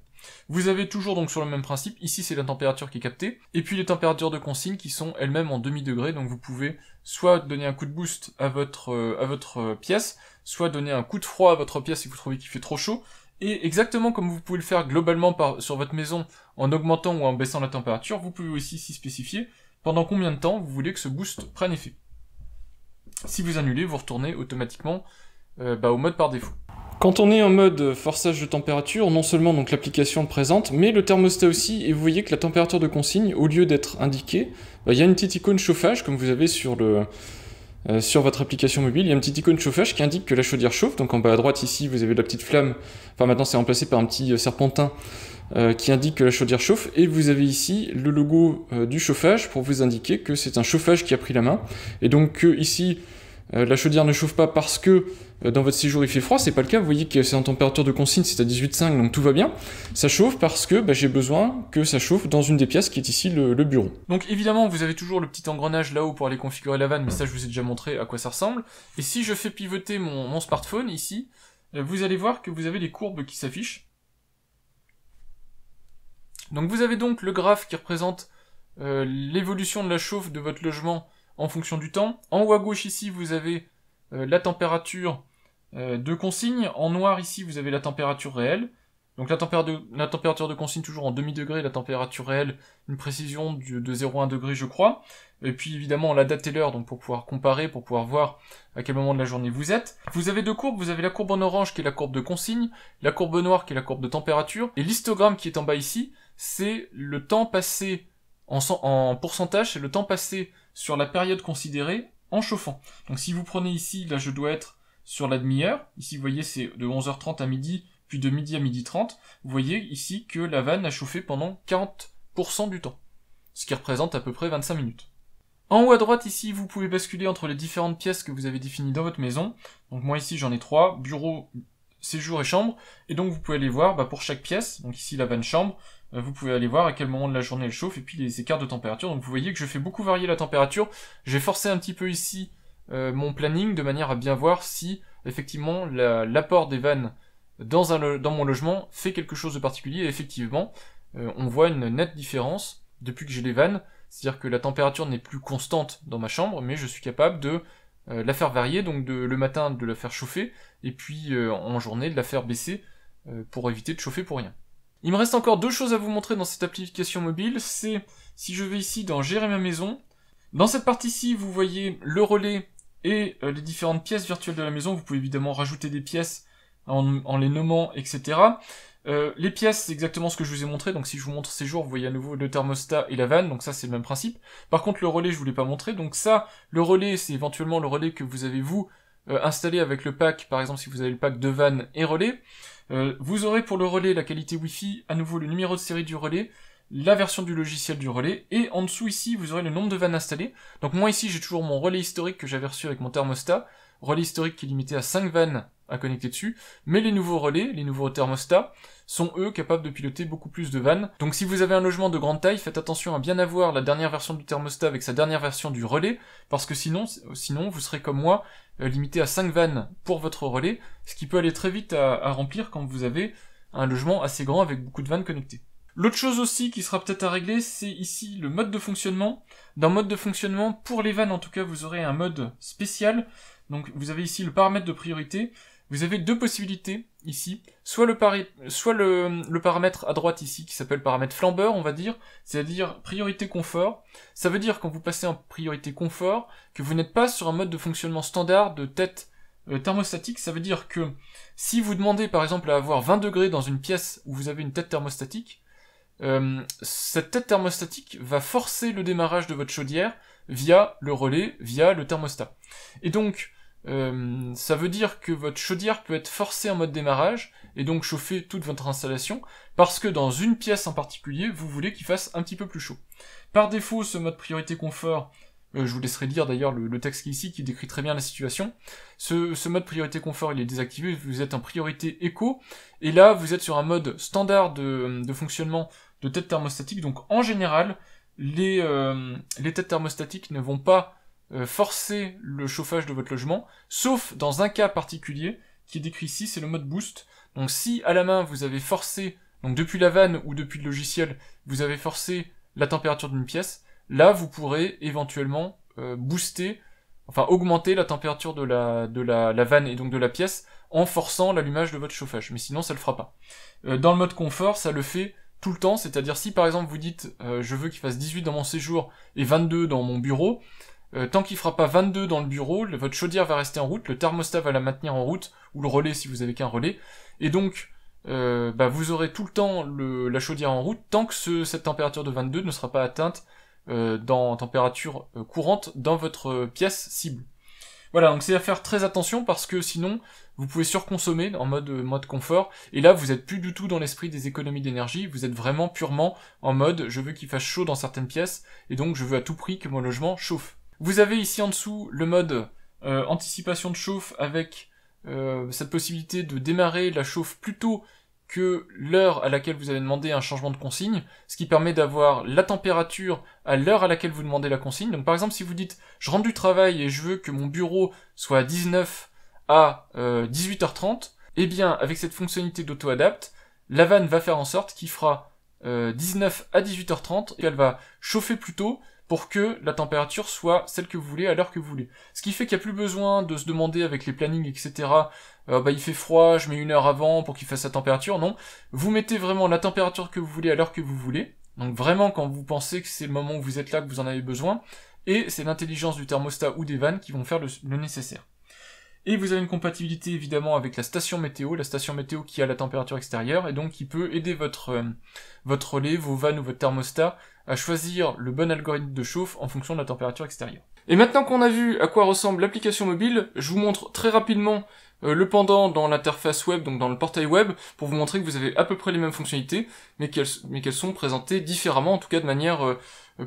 Vous avez toujours donc sur le même principe, ici c'est la température qui est captée, et puis les températures de consigne qui sont elles-mêmes en demi-degrés, donc vous pouvez soit donner un coup de boost à votre pièce, soit donner un coup de froid à votre pièce si vous trouvez qu'il fait trop chaud, Et exactement comme vous pouvez le faire globalement sur votre maison en augmentant ou en baissant la température, vous pouvez aussi ici spécifier pendant combien de temps vous voulez que ce boost prenne effet. Si vous annulez, vous retournez automatiquement au mode par défaut. Quand on est en mode forçage de température, non seulement donc l'application le présente, mais le thermostat aussi, et vous voyez que la température de consigne, au lieu d'être indiquée, il y a une petite icône chauffage, comme vous avez sur votre application mobile, il y a une petite icône chauffage qui indique que la chaudière chauffe. Donc en bas à droite ici, vous avez la petite flamme, enfin maintenant c'est remplacé par un petit serpentin qui indique que la chaudière chauffe, et vous avez ici le logo du chauffage pour vous indiquer que c'est un chauffage qui a pris la main, et donc ici la chaudière ne chauffe pas parce que dans votre séjour il fait froid, c'est pas le cas, vous voyez que c'est en température de consigne, c'est à 18,5 donc tout va bien. Ça chauffe parce que j'ai besoin que ça chauffe dans une des pièces qui est ici le bureau. Donc évidemment vous avez toujours le petit engrenage là-haut pour aller configurer la vanne, mais ça je vous ai déjà montré à quoi ça ressemble. Et si je fais pivoter mon smartphone ici, vous allez voir que vous avez les courbes qui s'affichent. Donc vous avez donc le graphe qui représente l'évolution de la chauffe de votre logement en fonction du temps. En haut à gauche ici vous avez la température de consigne. En noir ici vous avez la température réelle. Donc la température de consigne toujours en demi-degrés, la température réelle, une précision de 0,1 degré je crois. Et puis évidemment la date et l'heure, donc pour pouvoir comparer, pour pouvoir voir à quel moment de la journée vous êtes. Vous avez deux courbes, vous avez la courbe en orange qui est la courbe de consigne, la courbe noire qui est la courbe de température, et l'histogramme qui est en bas ici, c'est le temps passé en pourcentage, c'est le temps passé sur la période considérée en chauffant. Donc si vous prenez ici, là je dois être sur la demi-heure, ici vous voyez c'est de 11h30 à midi, puis de midi à midi 30, vous voyez ici que la vanne a chauffé pendant 40% du temps, ce qui représente à peu près 25 minutes. En haut à droite ici, vous pouvez basculer entre les différentes pièces que vous avez définies dans votre maison. Donc moi ici j'en ai 3, bureau, séjour et chambre, et donc vous pouvez aller voir pour chaque pièce, donc ici la vanne chambre, vous pouvez aller voir à quel moment de la journée elle chauffe, et puis les écarts de température. Donc vous voyez que je fais beaucoup varier la température. J'ai forcé un petit peu ici mon planning de manière à bien voir si effectivement l'apport des vannes dans mon logement fait quelque chose de particulier. Et effectivement, on voit une nette différence depuis que j'ai les vannes, c'est-à-dire que la température n'est plus constante dans ma chambre, mais je suis capable de la faire varier, donc le matin de la faire chauffer, et puis en journée de la faire baisser pour éviter de chauffer pour rien. Il me reste encore deux choses à vous montrer dans cette application mobile, c'est si je vais ici dans Gérer ma maison, dans cette partie-ci vous voyez le relais et les différentes pièces virtuelles de la maison. Vous pouvez évidemment rajouter des pièces en les nommant, etc. Les pièces, c'est exactement ce que je vous ai montré, donc si je vous montre séjour, vous voyez à nouveau le thermostat et la vanne, donc ça c'est le même principe. Par contre le relais je vous l'ai pas montré, donc ça, le relais c'est éventuellement le relais que vous avez vous installé avec le pack, par exemple si vous avez le pack de vanne et relais. Vous aurez pour le relais la qualité Wi-Fi, à nouveau le numéro de série du relais, la version du logiciel du relais, et en dessous ici vous aurez le nombre de vannes installées. Donc moi ici j'ai toujours mon relais historique que j'avais reçu avec mon thermostat, relais historique qui est limité à 5 vannes à connecter dessus, mais les nouveaux relais, les nouveaux thermostats, sont eux capables de piloter beaucoup plus de vannes. Donc si vous avez un logement de grande taille, faites attention à bien avoir la dernière version du thermostat avec sa dernière version du relais, parce que sinon vous serez comme moi, limité à 5 vannes pour votre relais, ce qui peut aller très vite à remplir quand vous avez un logement assez grand avec beaucoup de vannes connectées. L'autre chose aussi qui sera peut-être à régler, c'est ici le mode de fonctionnement. Dans mode de fonctionnement, pour les vannes en tout cas, vous aurez un mode spécial. Donc vous avez ici le paramètre de priorité. Vous avez deux possibilités ici. Soit le paramètre à droite ici qui s'appelle paramètre flambeur, on va dire, c'est-à-dire priorité confort. Ça veut dire quand vous passez en priorité confort que vous n'êtes pas sur un mode de fonctionnement standard de tête thermostatique. Ça veut dire que si vous demandez par exemple à avoir 20 degrés dans une pièce où vous avez une tête thermostatique, cette tête thermostatique va forcer le démarrage de votre chaudière via le relais, via le thermostat. Et donc, ça veut dire que votre chaudière peut être forcée en mode démarrage, et donc chauffer toute votre installation, parce que dans une pièce en particulier, vous voulez qu'il fasse un petit peu plus chaud. Par défaut, ce mode priorité confort, je vous laisserai lire d'ailleurs le texte qui est ici, qui décrit très bien la situation. Ce mode priorité confort, il est désactivé, vous êtes en priorité éco, et là, vous êtes sur un mode standard de fonctionnement de tête thermostatique, donc en général, les têtes thermostatiques ne vont pas forcer le chauffage de votre logement, sauf dans un cas particulier, qui est décrit ici, c'est le mode boost. Donc si à la main, vous avez forcé, donc depuis la vanne ou depuis le logiciel, vous avez forcé la température d'une pièce, là, vous pourrez éventuellement booster enfin augmenter la température de la vanne et donc de la pièce en forçant l'allumage de votre chauffage, mais sinon ça le fera pas. Dans le mode confort, ça le fait tout le temps, c'est-à-dire si par exemple vous dites je veux qu'il fasse 18 dans mon séjour et 22 dans mon bureau, tant qu'il fera pas 22 dans le bureau, votre chaudière va rester en route, le thermostat va la maintenir en route, ou le relais si vous avez qu'un relais, et donc vous aurez tout le temps la chaudière en route tant que cette température de 22 ne sera pas atteinte dans température courante dans votre pièce cible. Voilà, donc c'est à faire très attention parce que sinon vous pouvez surconsommer en mode confort, et là vous êtes plus du tout dans l'esprit des économies d'énergie, vous êtes vraiment purement en mode je veux qu'il fasse chaud dans certaines pièces, et donc je veux à tout prix que mon logement chauffe. Vous avez ici en dessous le mode anticipation de chauffe avec cette possibilité de démarrer la chauffe plus tôt que l'heure à laquelle vous avez demandé un changement de consigne, ce qui permet d'avoir la température à l'heure à laquelle vous demandez la consigne. Donc par exemple si vous dites je rentre du travail et je veux que mon bureau soit à 19 à 18h30, eh bien avec cette fonctionnalité d'auto-adapt, la vanne va faire en sorte qu'il fera 19 à 18h30 et elle va chauffer plus tôt pour que la température soit celle que vous voulez à l'heure que vous voulez. Ce qui fait qu'il n'y a plus besoin de se demander avec les plannings, etc. Il fait froid, je mets 1 heure avant pour qu'il fasse sa température. Non, vous mettez vraiment la température que vous voulez à l'heure que vous voulez. Donc vraiment quand vous pensez que c'est le moment où vous êtes là, que vous en avez besoin. Et c'est l'intelligence du thermostat ou des vannes qui vont faire le nécessaire. Et vous avez une compatibilité évidemment avec la station météo qui a la température extérieure et donc qui peut aider votre relais, vos vannes ou votre thermostat à choisir le bon algorithme de chauffe en fonction de la température extérieure. Et maintenant qu'on a vu à quoi ressemble l'application mobile, je vous montre très rapidement le pendant dans l'interface web, donc dans le portail web, pour vous montrer que vous avez à peu près les mêmes fonctionnalités, mais qu'elles sont présentées différemment, en tout cas de manière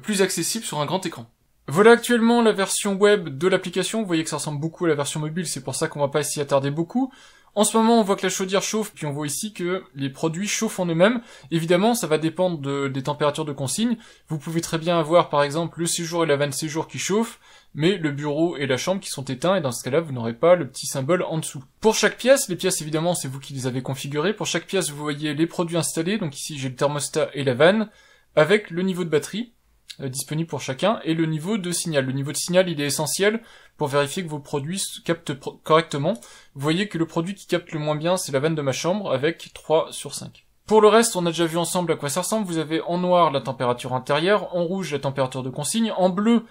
plus accessible sur un grand écran. Voilà actuellement la version web de l'application, vous voyez que ça ressemble beaucoup à la version mobile, c'est pour ça qu'on va pas s'y attarder beaucoup. En ce moment, on voit que la chaudière chauffe, puis on voit ici que les produits chauffent en eux-mêmes. Évidemment, ça va dépendre des températures de consigne. Vous pouvez très bien avoir, par exemple, le séjour et la vanne séjour qui chauffent, mais le bureau et la chambre qui sont éteints, et dans ce cas-là, vous n'aurez pas le petit symbole en dessous. Pour chaque pièce, les pièces, évidemment, c'est vous qui les avez configurées. Pour chaque pièce, vous voyez les produits installés. Donc ici, j'ai le thermostat et la vanne, avec le niveau de batterie disponible pour chacun, et le niveau de signal. Le niveau de signal, il est essentiel pour vérifier que vos produits captent correctement. Vous voyez que le produit qui capte le moins bien, c'est la vanne de ma chambre, avec 3 sur 5. Pour le reste, on a déjà vu ensemble à quoi ça ressemble. Vous avez en noir la température intérieure, en rouge la température de consigne, en bleu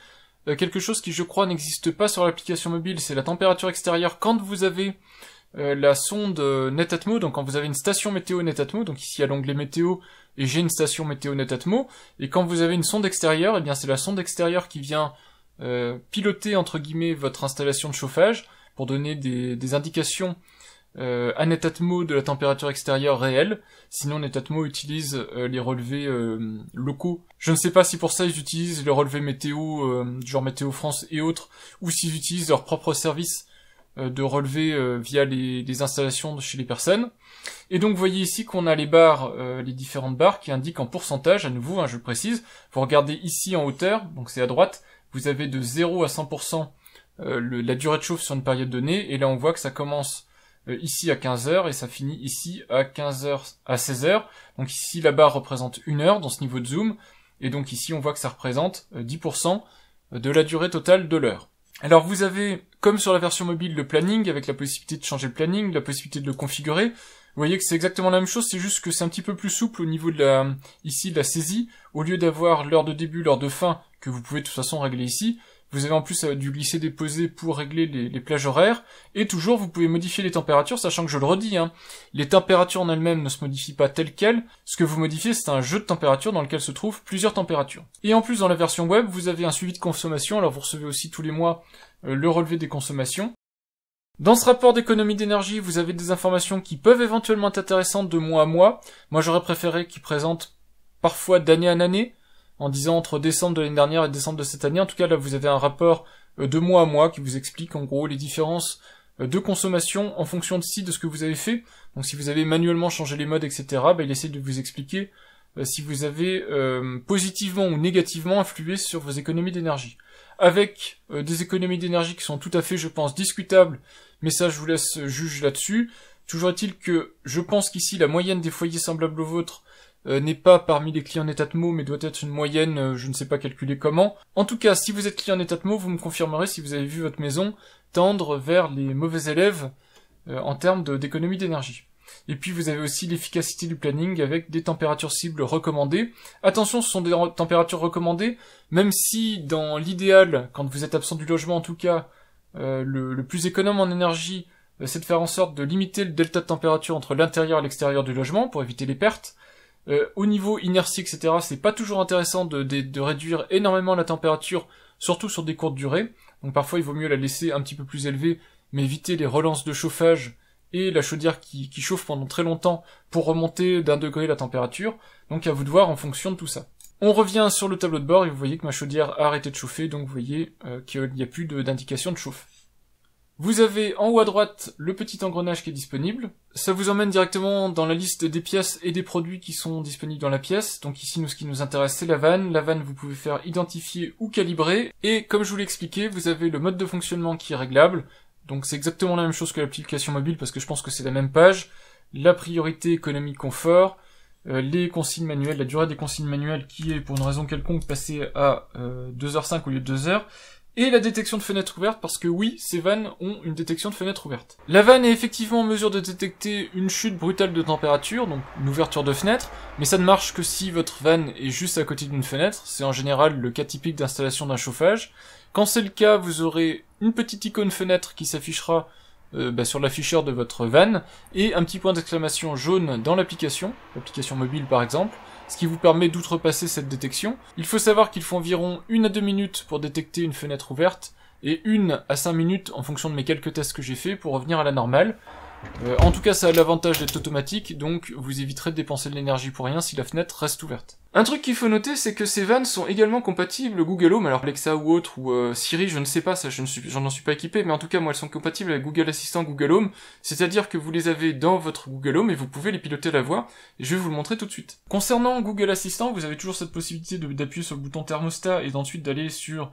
quelque chose qui, je crois, n'existe pas sur l'application mobile, c'est la température extérieure quand vous avez la sonde Netatmo, donc quand vous avez une station météo Netatmo, donc ici à l'onglet météo, et j'ai une station météo Netatmo, et quand vous avez une sonde extérieure, eh bien c'est la sonde extérieure qui vient piloter, entre guillemets, votre installation de chauffage, pour donner des indications à Netatmo de la température extérieure réelle. Sinon Netatmo utilise les relevés locaux. Je ne sais pas si pour ça ils utilisent les relevés météo, genre Météo France et autres, ou s'ils utilisent leur propre service de relevé via les installations chez les personnes. Et donc vous voyez ici qu'on a les barres, les différentes barres qui indiquent en pourcentage, à nouveau, hein, je le précise. Vous regardez ici en hauteur, donc c'est à droite, vous avez de 0 à 100% la durée de chauffe sur une période donnée, et là on voit que ça commence ici à 15h et ça finit ici à 15h à 16h. Donc ici la barre représente 1 heure dans ce niveau de zoom, et donc ici on voit que ça représente 10% de la durée totale de l'heure. Alors vous avez, comme sur la version mobile, le planning, avec la possibilité de changer le planning, la possibilité de le configurer. Vous voyez que c'est exactement la même chose, c'est juste que c'est un petit peu plus souple au niveau de ici, de la saisie. Au lieu d'avoir l'heure de début, l'heure de fin, que vous pouvez de toute façon régler ici, vous avez en plus du glisser-déposer pour régler les plages horaires, et toujours vous pouvez modifier les températures, sachant que je le redis, hein, les températures en elles-mêmes ne se modifient pas telles quelles, ce que vous modifiez c'est un jeu de températures dans lequel se trouvent plusieurs températures. Et en plus dans la version web, vous avez un suivi de consommation, alors vous recevez aussi tous les mois le relevé des consommations. Dans ce rapport d'économie d'énergie, vous avez des informations qui peuvent éventuellement être intéressantes de mois à mois. Moi j'aurais préféré qu'ils présentent parfois d'année en année, en disant entre décembre de l'année dernière et décembre de cette année. En tout cas, là, vous avez un rapport de mois à mois qui vous explique en gros les différences de consommation en fonction de ce que vous avez fait. Donc si vous avez manuellement changé les modes, etc., il essaie de vous expliquer si vous avez positivement ou négativement influé sur vos économies d'énergie. Avec des économies d'énergie qui sont tout à fait, je pense, discutables, mais ça, je vous laisse juger là-dessus. Toujours est-il que je pense qu'ici, la moyenne des foyers semblables aux vôtres n'est pas parmi les clients Netatmo, mais doit être une moyenne, je ne sais pas calculer comment. En tout cas, si vous êtes client Netatmo, vous me confirmerez si vous avez vu votre maison tendre vers les mauvais élèves en termes d'économie d'énergie. Et puis vous avez aussi l'efficacité du planning avec des températures cibles recommandées. Attention, ce sont des températures recommandées, même si dans l'idéal, quand vous êtes absent du logement en tout cas, le plus économe en énergie, c'est de faire en sorte de limiter le delta de température entre l'intérieur et l'extérieur du logement pour éviter les pertes. Au niveau inertie, etc., c'est pas toujours intéressant de réduire énormément la température, surtout sur des courtes durées. Donc parfois il vaut mieux la laisser un petit peu plus élevée, mais éviter les relances de chauffage et la chaudière qui chauffe pendant très longtemps pour remonter d'1 degré la température. Donc à vous de voir en fonction de tout ça. On revient sur le tableau de bord et vous voyez que ma chaudière a arrêté de chauffer, donc vous voyez qu'il n'y a plus d'indication de chauffe. Vous avez en haut à droite le petit engrenage qui est disponible. Ça vous emmène directement dans la liste des pièces et des produits qui sont disponibles dans la pièce. Donc ici, ce qui nous intéresse, c'est la vanne. La vanne, vous pouvez faire identifier ou calibrer. Et comme je vous l'ai expliqué, vous avez le mode de fonctionnement qui est réglable. Donc c'est exactement la même chose que l'application mobile parce que je pense que c'est la même page. La priorité économie confort, les consignes manuelles, la durée des consignes manuelles qui est pour une raison quelconque passée à 2h05 au lieu de 2h. Et la détection de fenêtre ouverte, parce que oui, ces vannes ont une détection de fenêtre ouverte. La vanne est effectivement en mesure de détecter une chute brutale de température, donc une ouverture de fenêtre, mais ça ne marche que si votre vanne est juste à côté d'une fenêtre, c'est en général le cas typique d'installation d'un chauffage. Quand c'est le cas, vous aurez une petite icône fenêtre qui s'affichera sur l'afficheur de votre vanne, et un petit point d'exclamation jaune dans l'application mobile par exemple, ce qui vous permet d'outrepasser cette détection. Il faut savoir qu'il faut environ 1 à 2 minutes pour détecter une fenêtre ouverte, et 1 à 5 minutes en fonction de mes quelques tests que j'ai fait pour revenir à la normale. En tout cas, ça a l'avantage d'être automatique, donc vous éviterez de dépenser de l'énergie pour rien si la fenêtre reste ouverte. Un truc qu'il faut noter, c'est que ces vannes sont également compatibles Google Home, alors Alexa ou autre, ou Siri, je ne sais pas, ça j'en suis pas équipé, mais en tout cas, moi, elles sont compatibles avec Google Assistant, Google Home, c'est-à-dire que vous les avez dans votre Google Home et vous pouvez les piloter à la voix, et je vais vous le montrer tout de suite. Concernant Google Assistant, vous avez toujours cette possibilité d'appuyer sur le bouton thermostat et ensuite d'aller sur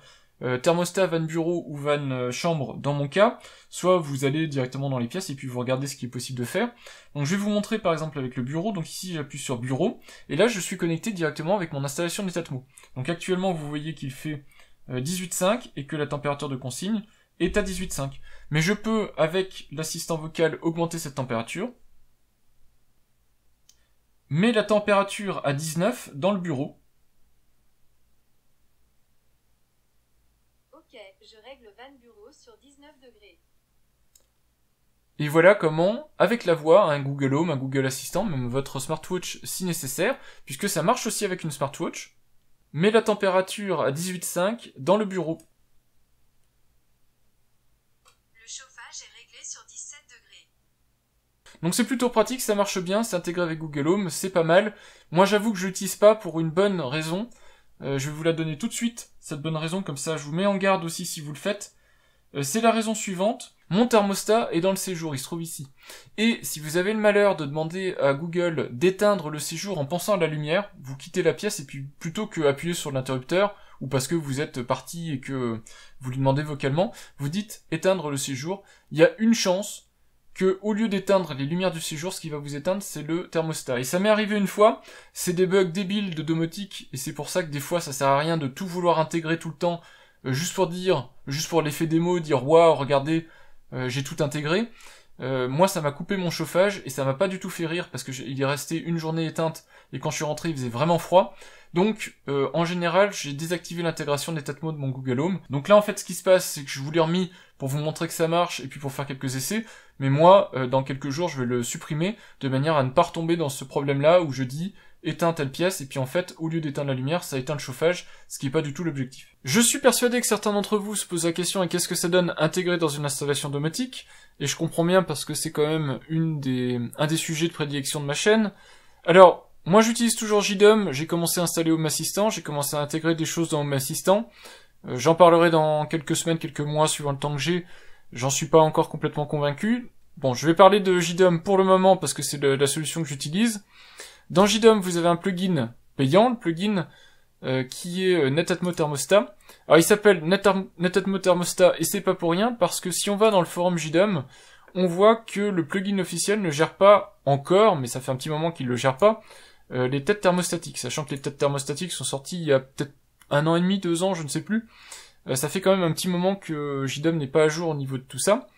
thermostat, van bureau ou van chambre dans mon cas, soit vous allez directement dans les pièces et puis vous regardez ce qui est possible de faire. Donc je vais vous montrer par exemple avec le bureau, donc ici j'appuie sur bureau, et là je suis connecté directement avec mon installation Netatmo. Donc actuellement vous voyez qu'il fait 18,5 et que la température de consigne est à 18,5. Mais je peux avec l'assistant vocal augmenter cette température, mais la température à 19 dans le bureau. Je règle van bureau sur 19 degrés. Et voilà comment, avec la voix, un Google Home, un Google Assistant, même votre smartwatch si nécessaire, puisque ça marche aussi avec une smartwatch, met la température à 18,5 dans le bureau. Le chauffage est réglé sur 17 degrés. Donc c'est plutôt pratique, ça marche bien, c'est intégré avec Google Home, c'est pas mal. Moi j'avoue que je l'utilise pas pour une bonne raison. Je vais vous la donner tout de suite, cette bonne raison, comme ça je vous mets en garde aussi si vous le faites. C'est la raison suivante, mon thermostat est dans le séjour, il se trouve ici. Et si vous avez le malheur de demander à Google d'éteindre le séjour en pensant à la lumière, vous quittez la pièce et puis plutôt que appuyer sur l'interrupteur, ou parce que vous êtes parti et que vous lui demandez vocalement, vous dites éteindre le séjour, il y a une chance que au lieu d'éteindre les lumières du séjour, ce qui va vous éteindre, c'est le thermostat. Et ça m'est arrivé une fois, c'est des bugs débiles de domotique, et c'est pour ça que des fois ça sert à rien de tout vouloir intégrer tout le temps, juste pour l'effet démo, dire waouh, regardez, j'ai tout intégré. Moi ça m'a coupé mon chauffage, et ça m'a pas du tout fait rire, parce que il est resté une journée éteinte, et quand je suis rentré il faisait vraiment froid. Donc, en général, j'ai désactivé l'intégration Netatmo de mon Google Home. Donc là, en fait, ce qui se passe, c'est que je vous l'ai remis pour vous montrer que ça marche, et puis pour faire quelques essais. Mais moi, dans quelques jours, je vais le supprimer, de manière à ne pas retomber dans ce problème-là, où je dis, éteins telle pièce, et puis en fait, au lieu d'éteindre la lumière, ça éteint le chauffage, ce qui est pas du tout l'objectif. Je suis persuadé que certains d'entre vous se posent la question, qu'est-ce que ça donne intégré dans une installation domotique? Et je comprends bien, parce que c'est quand même un des sujets de prédilection de ma chaîne. Alors, moi j'utilise toujours JDOM, j'ai commencé à installer Home Assistant, j'ai commencé à intégrer des choses dans Home Assistant. J'en parlerai dans quelques semaines, quelques mois, suivant le temps que j'ai. J'en suis pas encore complètement convaincu. Bon, je vais parler de JDOM pour le moment, parce que c'est la solution que j'utilise. Dans JDOM, vous avez un plugin payant, le plugin qui est Netatmo Thermostat. Alors il s'appelle Netatmo Thermostat, et c'est pas pour rien, parce que si on va dans le forum JDOM, on voit que le plugin officiel ne gère pas encore, mais ça fait un petit moment qu'il le gère pas, les têtes thermostatiques, sachant que les têtes thermostatiques sont sorties il y a peut-être 1 an et demi, 2 ans, je ne sais plus. Ça fait quand même un petit moment que JDOM n'est pas à jour au niveau de tout ça.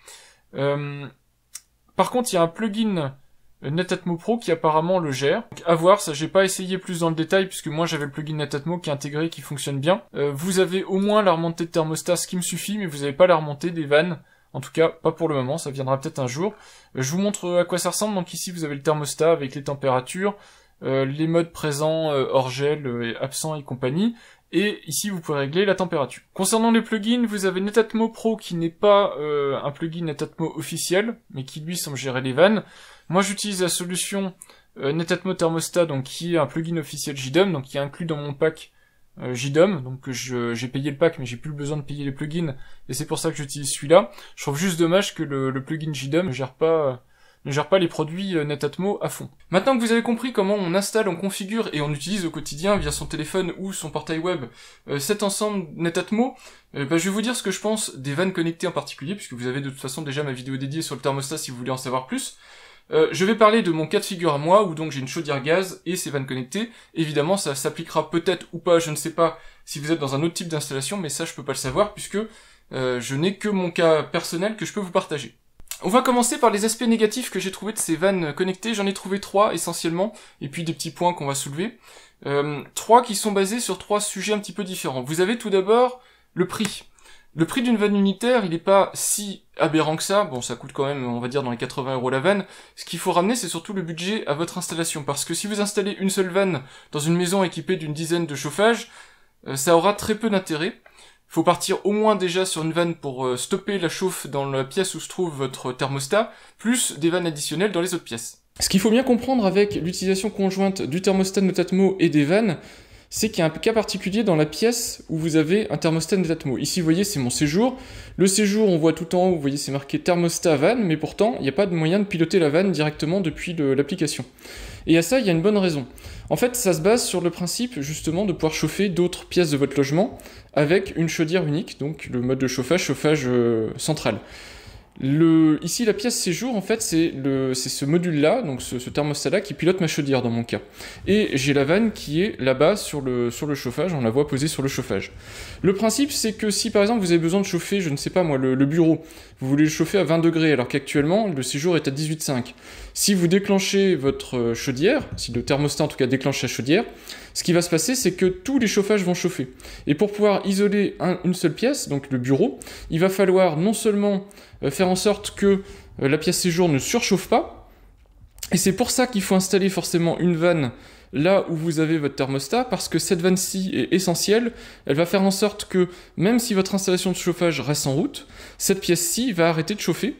Par contre, il y a un plugin Netatmo Pro qui apparemment le gère. Donc, à voir, ça j'ai pas essayé plus dans le détail puisque moi j'avais le plugin Netatmo qui est intégré, qui fonctionne bien. Vous avez au moins la remontée de thermostat, ce qui me suffit, mais vous n'avez pas la remontée des vannes. En tout cas, pas pour le moment, ça viendra peut-être un jour. Je vous montre à quoi ça ressemble. Donc ici, vous avez le thermostat avec les températures, les modes présents, hors gel, absent et compagnie. Et ici, vous pouvez régler la température. Concernant les plugins, vous avez Netatmo Pro qui n'est pas un plugin Netatmo officiel, mais qui lui semble gérer les vannes. Moi, j'utilise la solution Netatmo Thermostat, donc qui est un plugin officiel JDOM, donc qui est inclus dans mon pack JDOM. Donc j'ai payé le pack, mais j'ai plus besoin de payer les plugins, et c'est pour ça que j'utilise celui-là. Je trouve juste dommage que le plugin JDOM ne gère pas les produits Netatmo à fond. Maintenant que vous avez compris comment on installe, on configure et on utilise au quotidien via son téléphone ou son portail web cet ensemble Netatmo, je vais vous dire ce que je pense des vannes connectées en particulier, puisque vous avez de toute façon déjà ma vidéo dédiée sur le thermostat si vous voulez en savoir plus. Je vais parler de mon cas de figure à moi, où donc j'ai une chaudière gaz et ces vannes connectées. Évidemment, ça s'appliquera peut-être ou pas, je ne sais pas, si vous êtes dans un autre type d'installation, mais ça je peux pas le savoir, puisque je n'ai que mon cas personnel que je peux vous partager. On va commencer par les aspects négatifs que j'ai trouvé de ces vannes connectées. J'en ai trouvé 3 essentiellement, et puis des petits points qu'on va soulever. 3 qui sont basés sur 3 sujets un petit peu différents. Vous avez tout d'abord le prix. Le prix d'une vanne unitaire, il n'est pas si aberrant que ça. Bon, ça coûte quand même, on va dire, dans les 80 € la vanne. Ce qu'il faut ramener, c'est surtout le budget à votre installation. Parce que si vous installez une seule vanne dans une maison équipée d'une dizaine de chauffages, ça aura très peu d'intérêt. Faut partir au moins déjà sur une vanne pour stopper la chauffe dans la pièce où se trouve votre thermostat, plus des vannes additionnelles dans les autres pièces. Ce qu'il faut bien comprendre avec l'utilisation conjointe du thermostat Netatmo et des vannes, c'est qu'il y a un cas particulier dans la pièce où vous avez un thermostat Netatmo. Ici, vous voyez, c'est mon séjour. Le séjour, on voit tout en haut, vous voyez, c'est marqué thermostat vanne, mais pourtant, il n'y a pas de moyen de piloter la vanne directement depuis l'application. Et à ça, il y a une bonne raison. En fait, ça se base sur le principe, justement, de pouvoir chauffer d'autres pièces de votre logement avec une chaudière unique, donc le mode de chauffage central. Ici, la pièce séjour, en fait, c'est ce module-là, donc ce thermostat-là, qui pilote ma chaudière dans mon cas. Et j'ai la vanne qui est là-bas sur le chauffage, on la voit posée sur le chauffage. Le principe, c'est que si, par exemple, vous avez besoin de chauffer, je ne sais pas moi, le bureau, vous voulez le chauffer à 20 degrés, alors qu'actuellement, le séjour est à 18,5. Si vous déclenchez votre chaudière, si le thermostat, en tout cas, déclenche la chaudière, ce qui va se passer, c'est que tous les chauffages vont chauffer. Et pour pouvoir isoler une seule pièce, donc le bureau, il va falloir non seulement faire en sorte que la pièce séjour ne surchauffe pas, et c'est pour ça qu'il faut installer forcément une vanne là où vous avez votre thermostat, parce que cette vanne-ci est essentielle, elle va faire en sorte que, même si votre installation de chauffage reste en route, cette pièce-ci va arrêter de chauffer,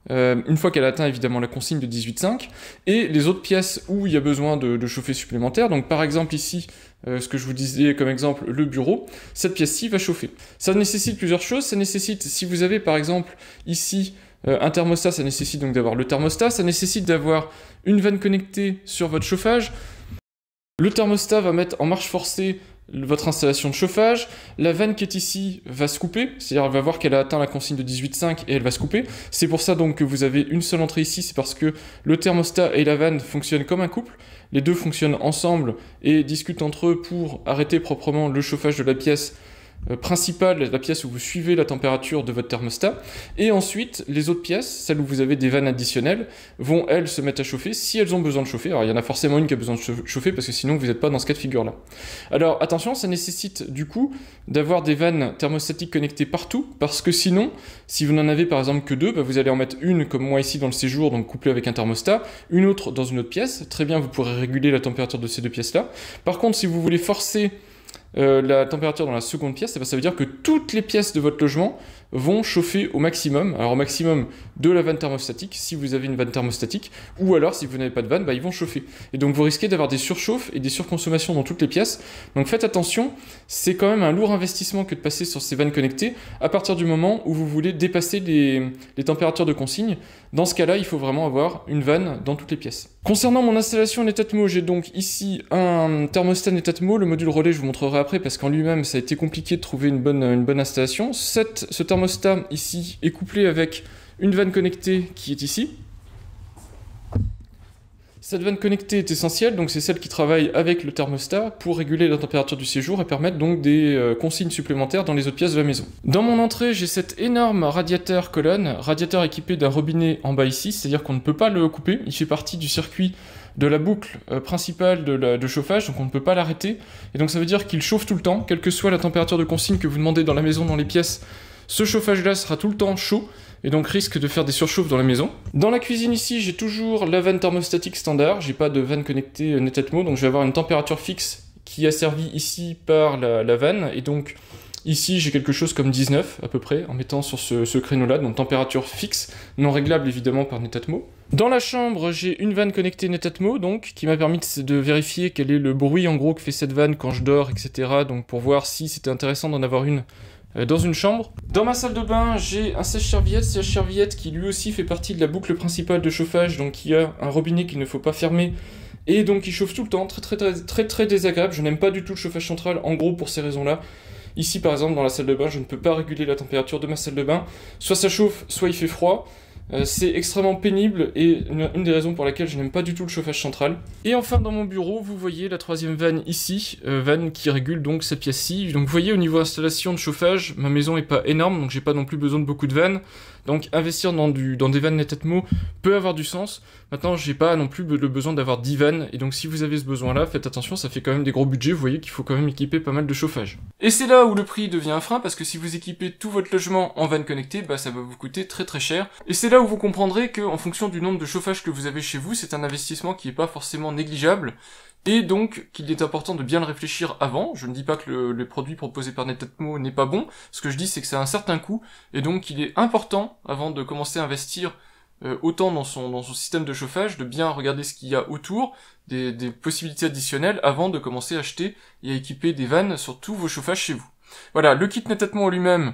une fois qu'elle atteint évidemment la consigne de 18,5, et les autres pièces où il y a besoin de chauffer supplémentaire, donc par exemple ici, ce que je vous disais comme exemple, le bureau, cette pièce-ci va chauffer. Ça nécessite plusieurs choses, ça nécessite, si vous avez par exemple ici un thermostat, ça nécessite donc d'avoir le thermostat, ça nécessite d'avoir une vanne connectée sur votre chauffage, le thermostat va mettre en marche forcée votre installation de chauffage, la vanne qui est ici va se couper, c'est-à-dire elle va voir qu'elle a atteint la consigne de 18,5 et elle va se couper. C'est pour ça donc que vous avez une seule entrée ici, c'est parce que le thermostat et la vanne fonctionnent comme un couple. Les deux fonctionnent ensemble et discutent entre eux pour arrêter proprement le chauffage de la pièce principale, la pièce où vous suivez la température de votre thermostat, et ensuite les autres pièces, celles où vous avez des vannes additionnelles, vont elles se mettre à chauffer si elles ont besoin de chauffer. Alors il y en a forcément une qui a besoin de chauffer parce que sinon vous n'êtes pas dans ce cas de figure là. Alors attention, ça nécessite du coup d'avoir des vannes thermostatiques connectées partout, parce que sinon, si vous n'en avez par exemple que deux, vous allez en mettre une comme moi ici dans le séjour, donc couplée avec un thermostat, une autre dans une autre pièce. Très bien, vous pourrez réguler la température de ces deux pièces là. Par contre, si vous voulez forcer la température dans la seconde pièce, ça veut dire que toutes les pièces de votre logement vont chauffer au maximum, alors au maximum de la vanne thermostatique, si vous avez une vanne thermostatique, ou alors si vous n'avez pas de vanne, ils vont chauffer. Et donc vous risquez d'avoir des surchauffes et des surconsommations dans toutes les pièces. Donc faites attention, c'est quand même un lourd investissement que de passer sur ces vannes connectées à partir du moment où vous voulez dépasser les températures de consigne. Dans ce cas-là, il faut vraiment avoir une vanne dans toutes les pièces. Concernant mon installation Netatmo, j'ai donc ici un thermostat Netatmo, le module relais je vous montrerai après parce qu'en lui-même ça a été compliqué de trouver une bonne installation. Ce thermostat ici est couplé avec une vanne connectée qui est ici. Cette vanne connectée est essentielle, donc c'est celle qui travaille avec le thermostat pour réguler la température du séjour et permettre donc des consignes supplémentaires dans les autres pièces de la maison. Dans mon entrée, j'ai cet énorme radiateur colonne, radiateur équipé d'un robinet en bas ici, c'est-à-dire qu'on ne peut pas le couper, il fait partie du circuit de la boucle principale de chauffage, donc on ne peut pas l'arrêter, et donc ça veut dire qu'il chauffe tout le temps, quelle que soit la température de consigne que vous demandez dans la maison, dans les pièces, ce chauffage-là sera tout le temps chaud, et donc risque de faire des surchauffes dans la maison. Dans la cuisine ici, j'ai toujours la vanne thermostatique standard, j'ai pas de vanne connectée Netatmo, donc je vais avoir une température fixe qui est asservie ici par la vanne, et donc ici j'ai quelque chose comme 19 à peu près, en mettant sur ce créneau-là, donc température fixe, non réglable évidemment par Netatmo. Dans la chambre, j'ai une vanne connectée Netatmo, donc, qui m'a permis de vérifier quel est le bruit en gros que fait cette vanne quand je dors, etc., donc pour voir si c'était intéressant d'en avoir une dans une chambre. Dans ma salle de bain, j'ai un sèche-serviette qui lui aussi fait partie de la boucle principale de chauffage, donc il y a un robinet qu'il ne faut pas fermer, et donc il chauffe tout le temps, très désagréable. Je n'aime pas du tout le chauffage central, en gros pour ces raisons-là. Ici par exemple, dans la salle de bain, je ne peux pas réguler la température de ma salle de bain, soit ça chauffe, soit il fait froid. C'est extrêmement pénible et une des raisons pour laquelle je n'aime pas du tout le chauffage central. Et enfin dans mon bureau, vous voyez la troisième vanne ici, vanne qui régule donc cette pièce-ci. Donc vous voyez au niveau installation de chauffage, ma maison est pas énorme, donc j'ai pas non plus besoin de beaucoup de vannes. Donc investir dans des vannes Netatmo peut avoir du sens. Maintenant j'ai pas non plus le besoin d'avoir 10 vannes, et donc si vous avez ce besoin-là, faites attention, ça fait quand même des gros budgets, vous voyez qu'il faut quand même équiper pas mal de chauffage. Et c'est là où le prix devient un frein, parce que si vous équipez tout votre logement en vanne connectée, bah ça va vous coûter très cher. Et c'est là où vous comprendrez qu'en fonction du nombre de chauffages que vous avez chez vous, c'est un investissement qui est pas forcément négligeable, et donc qu'il est important de bien le réfléchir avant. Je ne dis pas que le produit proposé par Netatmo n'est pas bon, ce que je dis c'est que ça a un certain coût, et donc il est important, avant de commencer à investir autant dans son système de chauffage, de bien regarder ce qu'il y a autour, des possibilités additionnelles, avant de commencer à acheter et à équiper des vannes sur tous vos chauffages chez vous. Voilà, le kit Netatmo en lui-même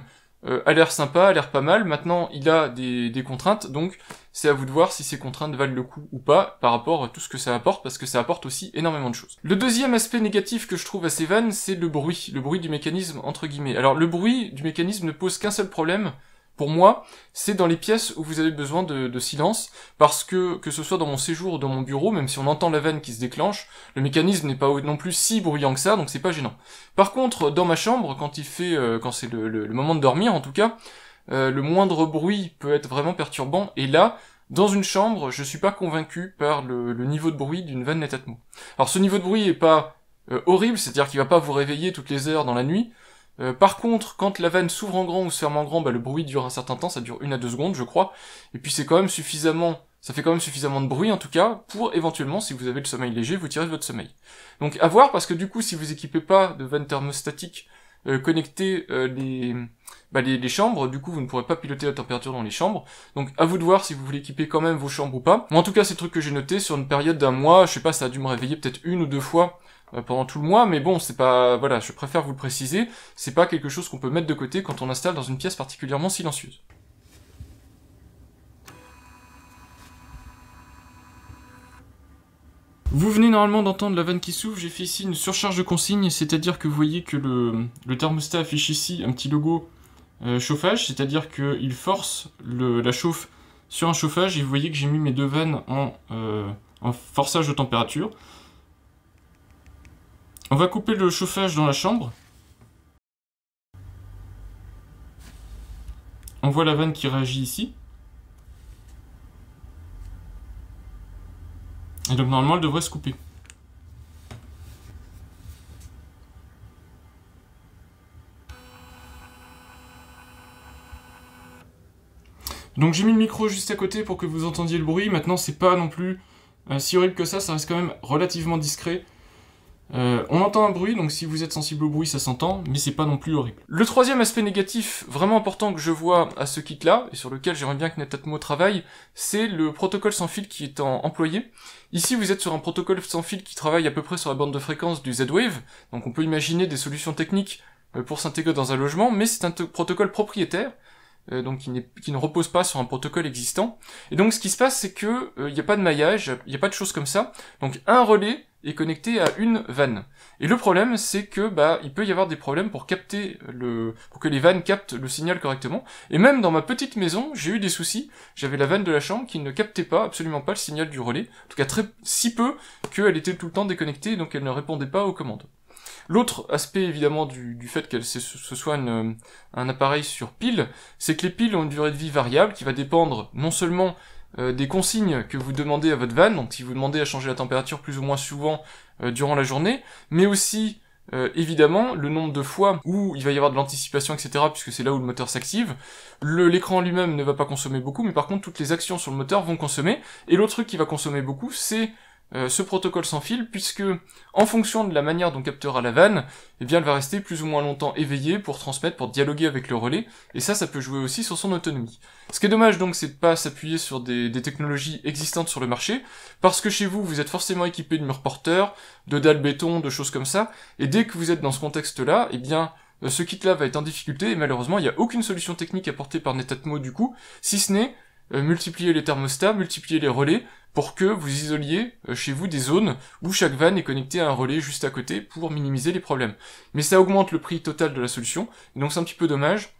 a l'air sympa, a l'air pas mal. Maintenant, il a des contraintes, donc c'est à vous de voir si ces contraintes valent le coup ou pas par rapport à tout ce que ça apporte, parce que ça apporte aussi énormément de choses. Le deuxième aspect négatif que je trouve à ces vannes, c'est le bruit du mécanisme, entre guillemets. Alors, le bruit du mécanisme ne pose qu'un seul problème, pour moi, c'est dans les pièces où vous avez besoin de silence, parce que ce soit dans mon séjour ou dans mon bureau, même si on entend la vanne qui se déclenche, le mécanisme n'est pas non plus si bruyant que ça, donc c'est pas gênant. Par contre, dans ma chambre, quand c'est le moment de dormir en tout cas, le moindre bruit peut être vraiment perturbant, et là, dans une chambre, je suis pas convaincu par le niveau de bruit d'une vanne Netatmo. Alors ce niveau de bruit est pas horrible, c'est-à-dire qu'il va pas vous réveiller toutes les heures dans la nuit. Par contre, quand la vanne s'ouvre en grand ou se ferme en grand, bah, le bruit dure un certain temps, ça dure 1 à 2 secondes, je crois, et puis ça fait quand même suffisamment de bruit, en tout cas, pour éventuellement, si vous avez le sommeil léger, vous tirer de votre sommeil. Donc, à voir, parce que du coup, si vous équipez pas de vanne thermostatique connectée les chambres, du coup, vous ne pourrez pas piloter la température dans les chambres, donc à vous de voir si vous voulez équiper quand même vos chambres ou pas. Moi, en tout cas, c'est le truc que j'ai noté, sur une période d'1 mois, je sais pas, ça a dû me réveiller peut-être 1 ou 2 fois, pendant tout le mois, mais bon, c'est pas, voilà, je préfère vous le préciser, c'est pas quelque chose qu'on peut mettre de côté quand on installe dans une pièce particulièrement silencieuse. Vous venez normalement d'entendre la vanne qui s'ouvre, j'ai fait ici une surcharge de consigne, c'est-à-dire que vous voyez que le thermostat affiche ici un petit logo chauffage, c'est-à-dire qu'il force la chauffe sur un chauffage, et vous voyez que j'ai mis mes 2 vannes en forçage de température. On va couper le chauffage dans la chambre. On voit la vanne qui réagit ici. Et donc normalement elle devrait se couper. Donc j'ai mis le micro juste à côté pour que vous entendiez le bruit. Maintenant c'est pas non plus si horrible que ça reste quand même relativement discret. On entend un bruit, donc si vous êtes sensible au bruit, ça s'entend, mais c'est pas non plus horrible. Le troisième aspect négatif, vraiment important que je vois à ce kit-là, et sur lequel j'aimerais bien que Netatmo travaille, c'est le protocole sans fil qui est employé. Ici, vous êtes sur un protocole sans fil qui travaille à peu près sur la bande de fréquence du Z-Wave, donc on peut imaginer des solutions techniques pour s'intégrer dans un logement, mais c'est un protocole propriétaire, donc qui ne repose pas sur un protocole existant. Et donc ce qui se passe, c'est que il n'y a pas de maillage, il n'y a pas de choses comme ça, donc un relais est connecté à une vanne. Et le problème, c'est que il peut y avoir des problèmes pour capter pour que les vannes captent le signal correctement. Et même dans ma petite maison, j'ai eu des soucis. J'avais la vanne de la chambre qui ne captait pas, absolument pas le signal du relais. En tout cas si peu qu'elle était tout le temps déconnectée, donc elle ne répondait pas aux commandes. L'autre aspect évidemment du fait que ce soit un appareil sur pile, c'est que les piles ont une durée de vie variable qui va dépendre non seulement des consignes que vous demandez à votre vanne, donc si vous demandez à changer la température plus ou moins souvent durant la journée, mais aussi évidemment le nombre de fois où il va y avoir de l'anticipation, etc., puisque c'est là où le moteur s'active. L'écran lui-même ne va pas consommer beaucoup, mais par contre toutes les actions sur le moteur vont consommer, et l'autre truc qui va consommer beaucoup, c'est ce protocole sans fil, puisque en fonction de la manière dont captera la vanne, eh bien elle va rester plus ou moins longtemps éveillée pour transmettre, pour dialoguer avec le relais, et ça peut jouer aussi sur son autonomie. Ce qui est dommage donc, c'est de pas s'appuyer sur des technologies existantes sur le marché, parce que chez vous, vous êtes forcément équipé de murs porteurs, de dalles béton, de choses comme ça, et dès que vous êtes dans ce contexte-là, eh bien ce kit-là va être en difficulté, et malheureusement il n'y a aucune solution technique apportée par Netatmo du coup, si ce n'est multiplier les thermostats, multiplier les relais, pour que vous isoliez chez vous des zones où chaque vanne est connectée à un relais juste à côté pour minimiser les problèmes. Mais ça augmente le prix total de la solution, et donc c'est un petit peu dommage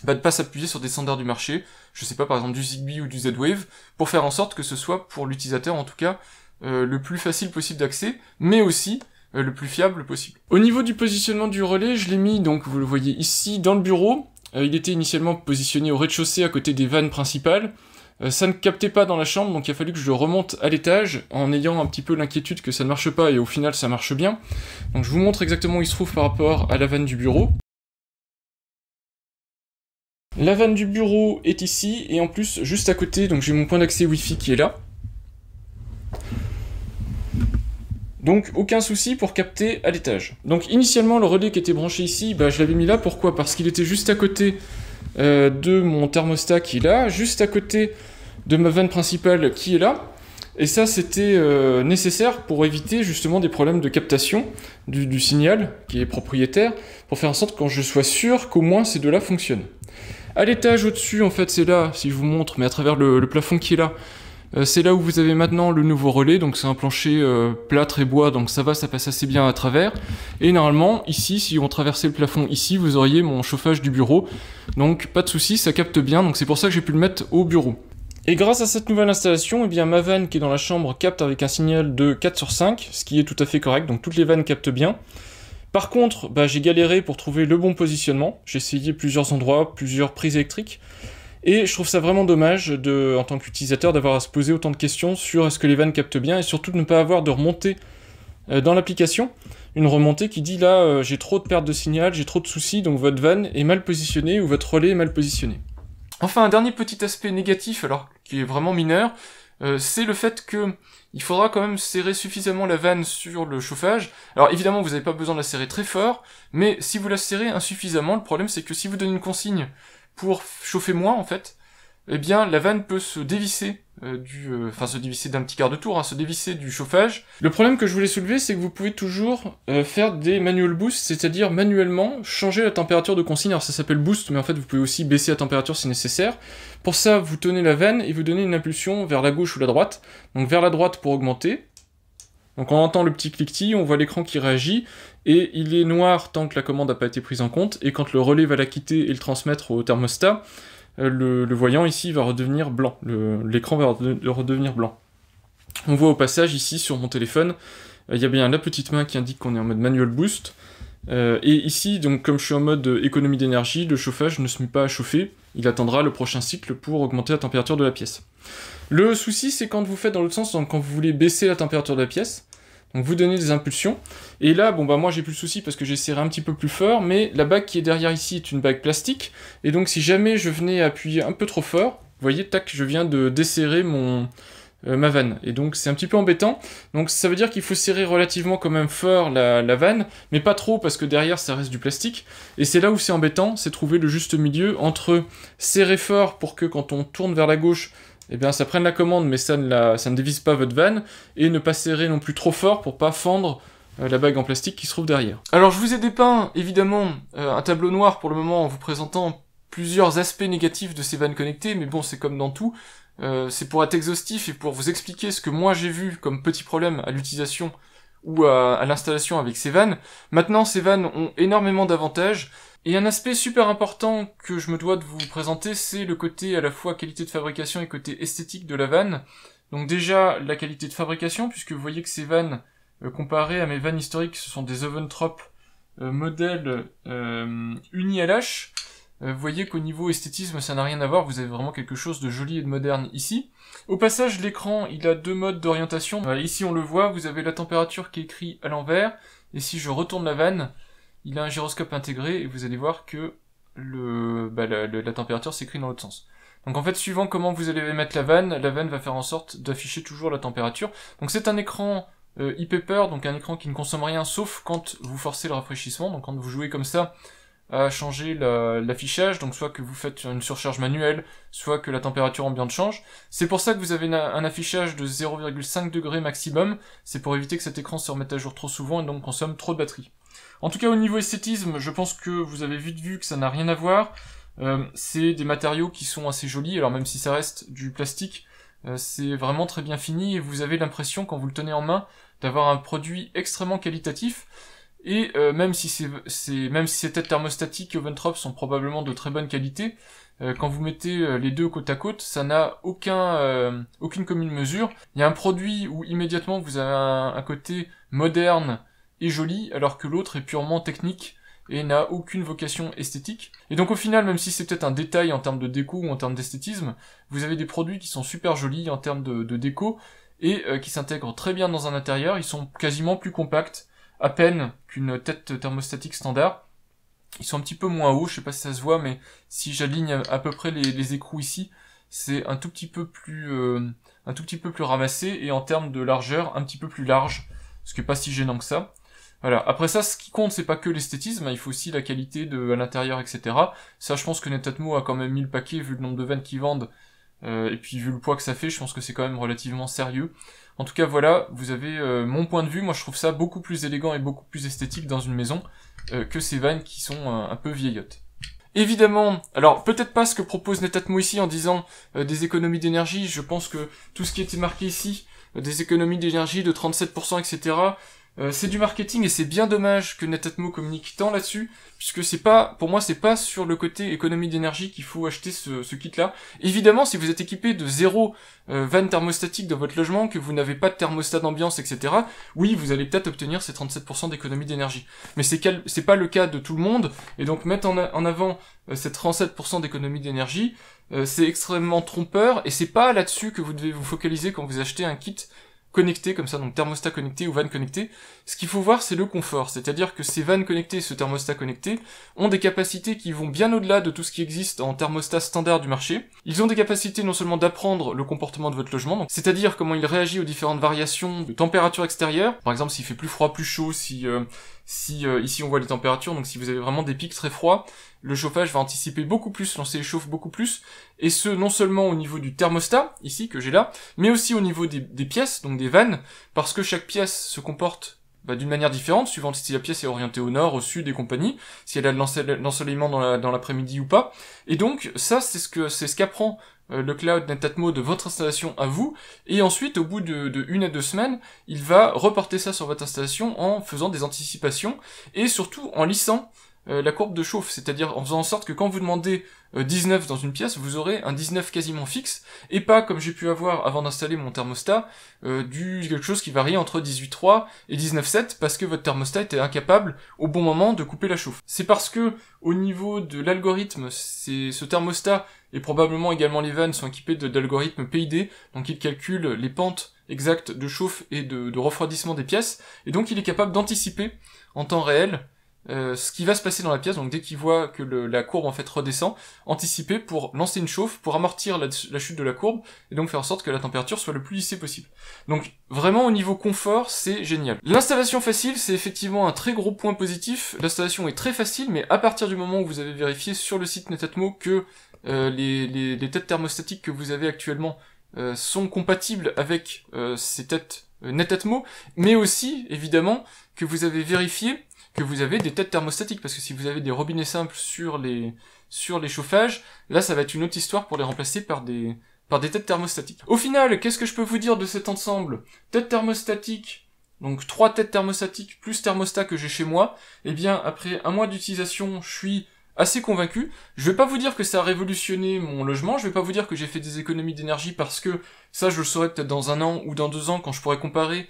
de pas s'appuyer sur des standards du marché, je sais pas, par exemple du Zigbee ou du Z-Wave, pour faire en sorte que ce soit pour l'utilisateur en tout cas le plus facile possible d'accès, mais aussi le plus fiable possible. Au niveau du positionnement du relais, je l'ai mis, donc vous le voyez ici, dans le bureau. Il était initialement positionné au rez-de-chaussée à côté des vannes principales. Ça ne captait pas dans la chambre, donc il a fallu que je le remonte à l'étage, en ayant un petit peu l'inquiétude que ça ne marche pas, et au final ça marche bien. Donc je vous montre exactement où il se trouve par rapport à la vanne du bureau. La vanne du bureau est ici, et en plus, juste à côté, donc j'ai mon point d'accès Wi-Fi qui est là. Donc aucun souci pour capter à l'étage. Donc initialement le relais qui était branché ici, je l'avais mis là, pourquoi? Parce qu'il était juste à côté de mon thermostat qui est là, juste à côté de ma vanne principale qui est là, et ça c'était nécessaire pour éviter justement des problèmes de captation du signal qui est propriétaire, pour faire en sorte que je sois sûr qu'au moins ces deux-là fonctionnent. À l'étage au-dessus, en fait c'est là, si je vous montre, mais à travers le plafond qui est là, c'est là où vous avez maintenant le nouveau relais, donc c'est un plancher plâtre et bois, donc ça passe assez bien à travers. Et normalement, ici, si on traversait le plafond ici, vous auriez mon chauffage du bureau. Donc pas de souci, ça capte bien, donc c'est pour ça que j'ai pu le mettre au bureau. Et grâce à cette nouvelle installation, eh bien ma vanne qui est dans la chambre capte avec un signal de 4 sur 5, ce qui est tout à fait correct, donc toutes les vannes captent bien. Par contre, j'ai galéré pour trouver le bon positionnement, j'ai essayé plusieurs endroits, plusieurs prises électriques, et je trouve ça vraiment dommage, en tant qu'utilisateur, d'avoir à se poser autant de questions sur est-ce que les vannes captent bien, et surtout de ne pas avoir de remontée dans l'application, une remontée qui dit là, j'ai trop de perte de signal, j'ai trop de soucis, donc votre vanne est mal positionnée, ou votre relais est mal positionné. Enfin, un dernier petit aspect négatif, alors qui est vraiment mineur, c'est le fait que il faudra quand même serrer suffisamment la vanne sur le chauffage. Alors évidemment, vous n'avez pas besoin de la serrer très fort, mais si vous la serrez insuffisamment, le problème c'est que si vous donnez une consigne pour chauffer moins, en fait, eh bien, la vanne peut se dévisser se dévisser d'un petit quart de tour, se dévisser du chauffage. Le problème que je voulais soulever, c'est que vous pouvez toujours faire des manual boost, c'est-à-dire manuellement changer la température de consigne. Alors ça s'appelle boost, mais en fait vous pouvez aussi baisser la température si nécessaire. Pour ça, vous tenez la vanne et vous donnez une impulsion vers la gauche ou la droite. Donc vers la droite pour augmenter. Donc on entend le petit cliquetis, on voit l'écran qui réagit, et il est noir tant que la commande n'a pas été prise en compte, et quand le relais va la quitter et le transmettre au thermostat, le voyant ici va redevenir blanc, l'écran va redevenir blanc. On voit au passage ici sur mon téléphone, il y a bien la petite main qui indique qu'on est en mode manual boost, et ici, donc comme je suis en mode économie d'énergie, le chauffage ne se met pas à chauffer, il attendra le prochain cycle pour augmenter la température de la pièce. Le souci c'est quand vous faites dans l'autre sens, donc quand vous voulez baisser la température de la pièce, donc vous donnez des impulsions, et là, moi j'ai plus le souci parce que j'ai serré un petit peu plus fort, mais la bague qui est derrière ici est une bague plastique, et donc si jamais je venais appuyer un peu trop fort, vous voyez, tac, je viens de desserrer ma vanne, et donc c'est un petit peu embêtant, donc ça veut dire qu'il faut serrer relativement quand même fort la vanne, mais pas trop parce que derrière ça reste du plastique, et c'est là où c'est embêtant, c'est trouver le juste milieu entre serrer fort pour que quand on tourne vers la gauche, eh bien ça prenne la commande mais ça ne dévisse pas votre vanne, et ne pas serrer non plus trop fort pour pas fendre la bague en plastique qui se trouve derrière. Alors je vous ai dépeint évidemment un tableau noir pour le moment en vous présentant plusieurs aspects négatifs de ces vannes connectées, mais bon c'est comme dans tout, c'est pour être exhaustif et pour vous expliquer ce que moi j'ai vu comme petit problème à l'utilisation ou à l'installation avec ces vannes. Maintenant, ces vannes ont énormément d'avantages. Et un aspect super important que je me dois de vous présenter, c'est le côté à la fois qualité de fabrication et côté esthétique de la vanne. Donc déjà, la qualité de fabrication, puisque vous voyez que ces vannes, comparées à mes vannes historiques, ce sont des Oventrop modèle uni LH. Vous voyez qu'au niveau esthétisme, ça n'a rien à voir, vous avez vraiment quelque chose de joli et de moderne ici. Au passage, l'écran, il a deux modes d'orientation. Ici, on le voit, vous avez la température qui est écrite à l'envers, et si je retourne la vanne, il a un gyroscope intégré, et vous allez voir que la température s'écrit dans l'autre sens. Donc en fait, suivant comment vous allez mettre la vanne va faire en sorte d'afficher toujours la température. Donc c'est un écran e-paper, donc un écran qui ne consomme rien, sauf quand vous forcez le rafraîchissement, donc quand vous jouez comme ça, à changer l'affichage, donc soit que vous faites une surcharge manuelle, soit que la température ambiante change. C'est pour ça que vous avez un affichage de 0,5 degrés maximum, c'est pour éviter que cet écran se remette à jour trop souvent et donc consomme trop de batterie. En tout cas, au niveau esthétisme, je pense que vous avez vite vu que ça n'a rien à voir. C'est des matériaux qui sont assez jolis, alors même si ça reste du plastique, c'est vraiment très bien fini et vous avez l'impression, quand vous le tenez en main, d'avoir un produit extrêmement qualitatif. Et même si ces têtes thermostatiques Oventrop sont probablement de très bonne qualité, quand vous mettez les deux côte à côte, ça n'a aucune commune mesure. Il y a un produit où immédiatement vous avez un côté moderne et joli, alors que l'autre est purement technique et n'a aucune vocation esthétique. Et donc au final, même si c'est peut-être un détail en termes de déco ou en termes d'esthétisme, vous avez des produits qui sont super jolis en termes de déco et qui s'intègrent très bien dans un intérieur. Ils sont quasiment plus compacts, à peine qu'une tête thermostatique standard. Ils sont un petit peu moins hauts, je sais pas si ça se voit, mais si j'aligne à peu près les écrous ici, c'est un tout petit peu plus ramassé, et en termes de largeur, un petit peu plus large, ce qui est pas si gênant que ça. Voilà. Après ça, ce qui compte, c'est pas que l'esthétisme, il faut aussi la qualité à l'intérieur, etc. Ça, je pense que Netatmo a quand même mis le paquet, vu le nombre de vannes qu'ils vendent, et puis vu le poids que ça fait, je pense que c'est quand même relativement sérieux. En tout cas, voilà, vous avez mon point de vue. Moi, je trouve ça beaucoup plus élégant et beaucoup plus esthétique dans une maison que ces vannes qui sont un peu vieillottes. Évidemment, alors peut-être pas ce que propose Netatmo ici en disant des économies d'énergie. Je pense que tout ce qui était marqué ici, des économies d'énergie de 37%, etc., c'est du marketing, et c'est bien dommage que Netatmo communique tant là-dessus, puisque pour moi, c'est pas sur le côté économie d'énergie qu'il faut acheter ce kit-là. Évidemment, si vous êtes équipé de zéro vanne thermostatique dans votre logement, que vous n'avez pas de thermostat d'ambiance, etc., oui, vous allez peut-être obtenir ces 37% d'économie d'énergie. Mais c'est pas le cas de tout le monde, et donc mettre en avant ces 37% d'économie d'énergie, c'est extrêmement trompeur, et c'est pas là-dessus que vous devez vous focaliser quand vous achetez un kit connecté comme ça, donc thermostat connecté ou vanne connectée. Ce qu'il faut voir, c'est le confort, c'est-à-dire que ces vannes connectées et ce thermostat connecté ont des capacités qui vont bien au-delà de tout ce qui existe en thermostat standard du marché. Ils ont des capacités non seulement d'apprendre le comportement de votre logement, donc c'est-à-dire comment il réagit aux différentes variations de température extérieure, par exemple s'il fait plus froid, plus chaud, si ici on voit les températures, donc si vous avez vraiment des pics très froids, le chauffage va anticiper beaucoup plus, lancer les chauffes beaucoup plus, et ce non seulement au niveau du thermostat, ici que j'ai là, mais aussi au niveau des pièces, donc des vannes, parce que chaque pièce se comporte d'une manière différente, suivant si la pièce est orientée au nord, au sud et compagnie, si elle a de l'ensoleillement dans l'après-midi ou pas. Et donc ça, c'est ce qu'apprend le cloud Netatmo de votre installation à vous, et ensuite au bout de 1 à 2 semaines, il va reporter ça sur votre installation en faisant des anticipations, et surtout en lissant la courbe de chauffe, c'est-à-dire en faisant en sorte que quand vous demandez 19 dans une pièce, vous aurez un 19 quasiment fixe, et pas comme j'ai pu avoir avant d'installer mon thermostat, quelque chose qui varie entre 18.3 et 19.7, parce que votre thermostat était incapable au bon moment de couper la chauffe. C'est parce que au niveau de l'algorithme, ce thermostat, et probablement également les vannes, sont équipés d'algorithmes PID, donc il calcule les pentes exactes de chauffe et de refroidissement des pièces, et donc il est capable d'anticiper en temps réel ce qui va se passer dans la pièce, donc dès qu'il voit que la courbe en fait redescend, anticiper pour lancer une chauffe, pour amortir la chute de la courbe, et donc faire en sorte que la température soit le plus lissée possible. Donc vraiment au niveau confort, c'est génial. L'installation facile, c'est effectivement un très gros point positif. L'installation est très facile, mais à partir du moment où vous avez vérifié sur le site Netatmo que les têtes thermostatiques que vous avez actuellement sont compatibles avec ces têtes Netatmo, mais aussi, évidemment, que vous avez vérifié que vous avez des têtes thermostatiques, parce que si vous avez des robinets simples sur les chauffages, là ça va être une autre histoire pour les remplacer par des têtes thermostatiques. Au final, qu'est-ce que je peux vous dire de cet ensemble? Tête thermostatique donc 3 têtes thermostatiques plus thermostat que j'ai chez moi, eh bien après un mois d'utilisation, je suis assez convaincu. Je vais pas vous dire que ça a révolutionné mon logement, je vais pas vous dire que j'ai fait des économies d'énergie parce que ça je le saurai peut-être dans 1 an ou dans 2 ans quand je pourrai comparer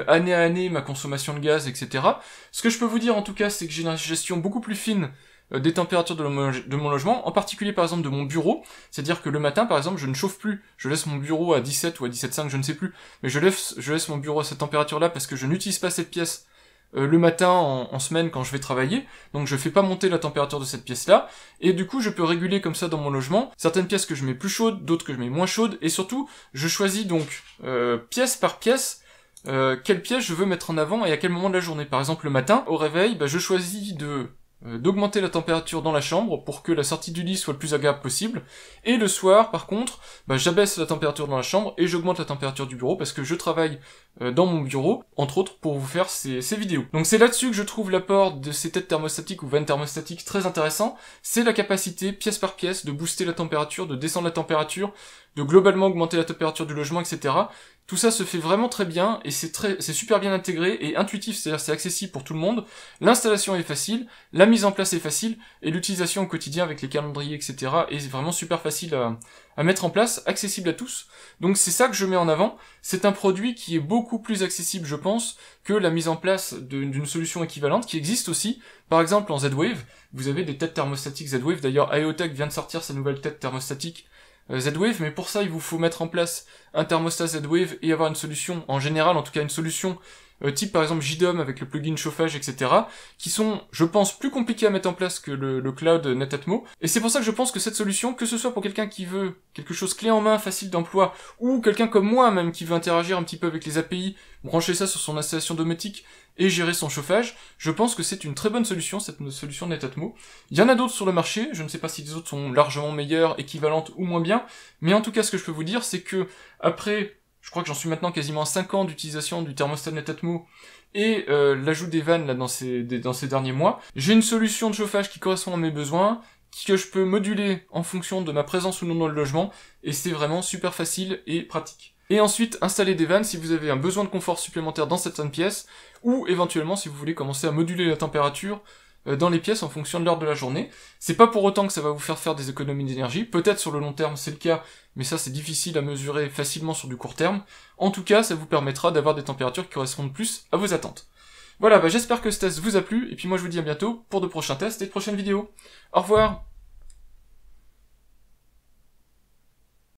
année à année ma consommation de gaz, etc. Ce que je peux vous dire en tout cas, c'est que j'ai une gestion beaucoup plus fine des températures de mon logement, en particulier par exemple de mon bureau, c'est-à-dire que le matin par exemple je ne chauffe plus, je laisse mon bureau à 17 ou à 17,5, je ne sais plus, mais je laisse mon bureau à cette température-là parce que je n'utilise pas cette pièce le matin en semaine quand je vais travailler, donc je fais pas monter la température de cette pièce-là, et du coup je peux réguler comme ça dans mon logement, certaines pièces que je mets plus chaudes, d'autres que je mets moins chaudes, et surtout je choisis donc pièce par pièce quelle pièce je veux mettre en avant et à quel moment de la journée. Par exemple le matin, au réveil, je choisis d'augmenter la température dans la chambre pour que la sortie du lit soit le plus agréable possible, et le soir par contre j'abaisse la température dans la chambre et j'augmente la température du bureau parce que je travaille dans mon bureau, entre autres pour vous faire ces vidéos. Donc c'est là-dessus que je trouve l'apport de ces têtes thermostatiques ou vannes thermostatiques très intéressant, c'est la capacité pièce par pièce de booster la température, de descendre la température, de globalement augmenter la température du logement, etc. Tout ça se fait vraiment très bien et c'est super bien intégré et intuitif, c'est-à-dire c'est accessible pour tout le monde. L'installation est facile, la mise en place est facile et l'utilisation au quotidien avec les calendriers, etc. est vraiment super facile à mettre en place, accessible à tous. Donc c'est ça que je mets en avant. C'est un produit qui est beaucoup plus accessible, je pense, que la mise en place d'une solution équivalente qui existe aussi. Par exemple en Z-Wave, vous avez des têtes thermostatiques Z-Wave. D'ailleurs, IoTech vient de sortir sa nouvelle tête thermostatique Z-Wave, mais pour ça il vous faut mettre en place un thermostat Z-Wave et avoir une solution, en général en tout cas une solution type par exemple JDOM avec le plugin chauffage, etc., qui sont, je pense, plus compliqués à mettre en place que le cloud Netatmo, et c'est pour ça que je pense que cette solution, que ce soit pour quelqu'un qui veut quelque chose clé en main, facile d'emploi, ou quelqu'un comme moi même qui veut interagir un petit peu avec les API, brancher ça sur son installation domotique et gérer son chauffage, je pense que c'est une très bonne solution, cette solution Netatmo. Il y en a d'autres sur le marché, je ne sais pas si les autres sont largement meilleures, équivalentes ou moins bien, mais en tout cas ce que je peux vous dire, c'est que après, je crois que j'en suis maintenant quasiment à 5 ans d'utilisation du thermostat Netatmo, et l'ajout des vannes là dans ces derniers mois, j'ai une solution de chauffage qui correspond à mes besoins, que je peux moduler en fonction de ma présence ou non dans le logement, et c'est vraiment super facile et pratique. Et ensuite, installer des vannes si vous avez un besoin de confort supplémentaire dans certaines pièces, ou éventuellement si vous voulez commencer à moduler la température dans les pièces en fonction de l'heure de la journée. C'est pas pour autant que ça va vous faire des économies d'énergie, peut-être sur le long terme c'est le cas, mais ça c'est difficile à mesurer facilement sur du court terme. En tout cas, ça vous permettra d'avoir des températures qui correspondent plus à vos attentes. Voilà, j'espère que ce test vous a plu, et puis moi je vous dis à bientôt pour de prochains tests et de prochaines vidéos. Au revoir!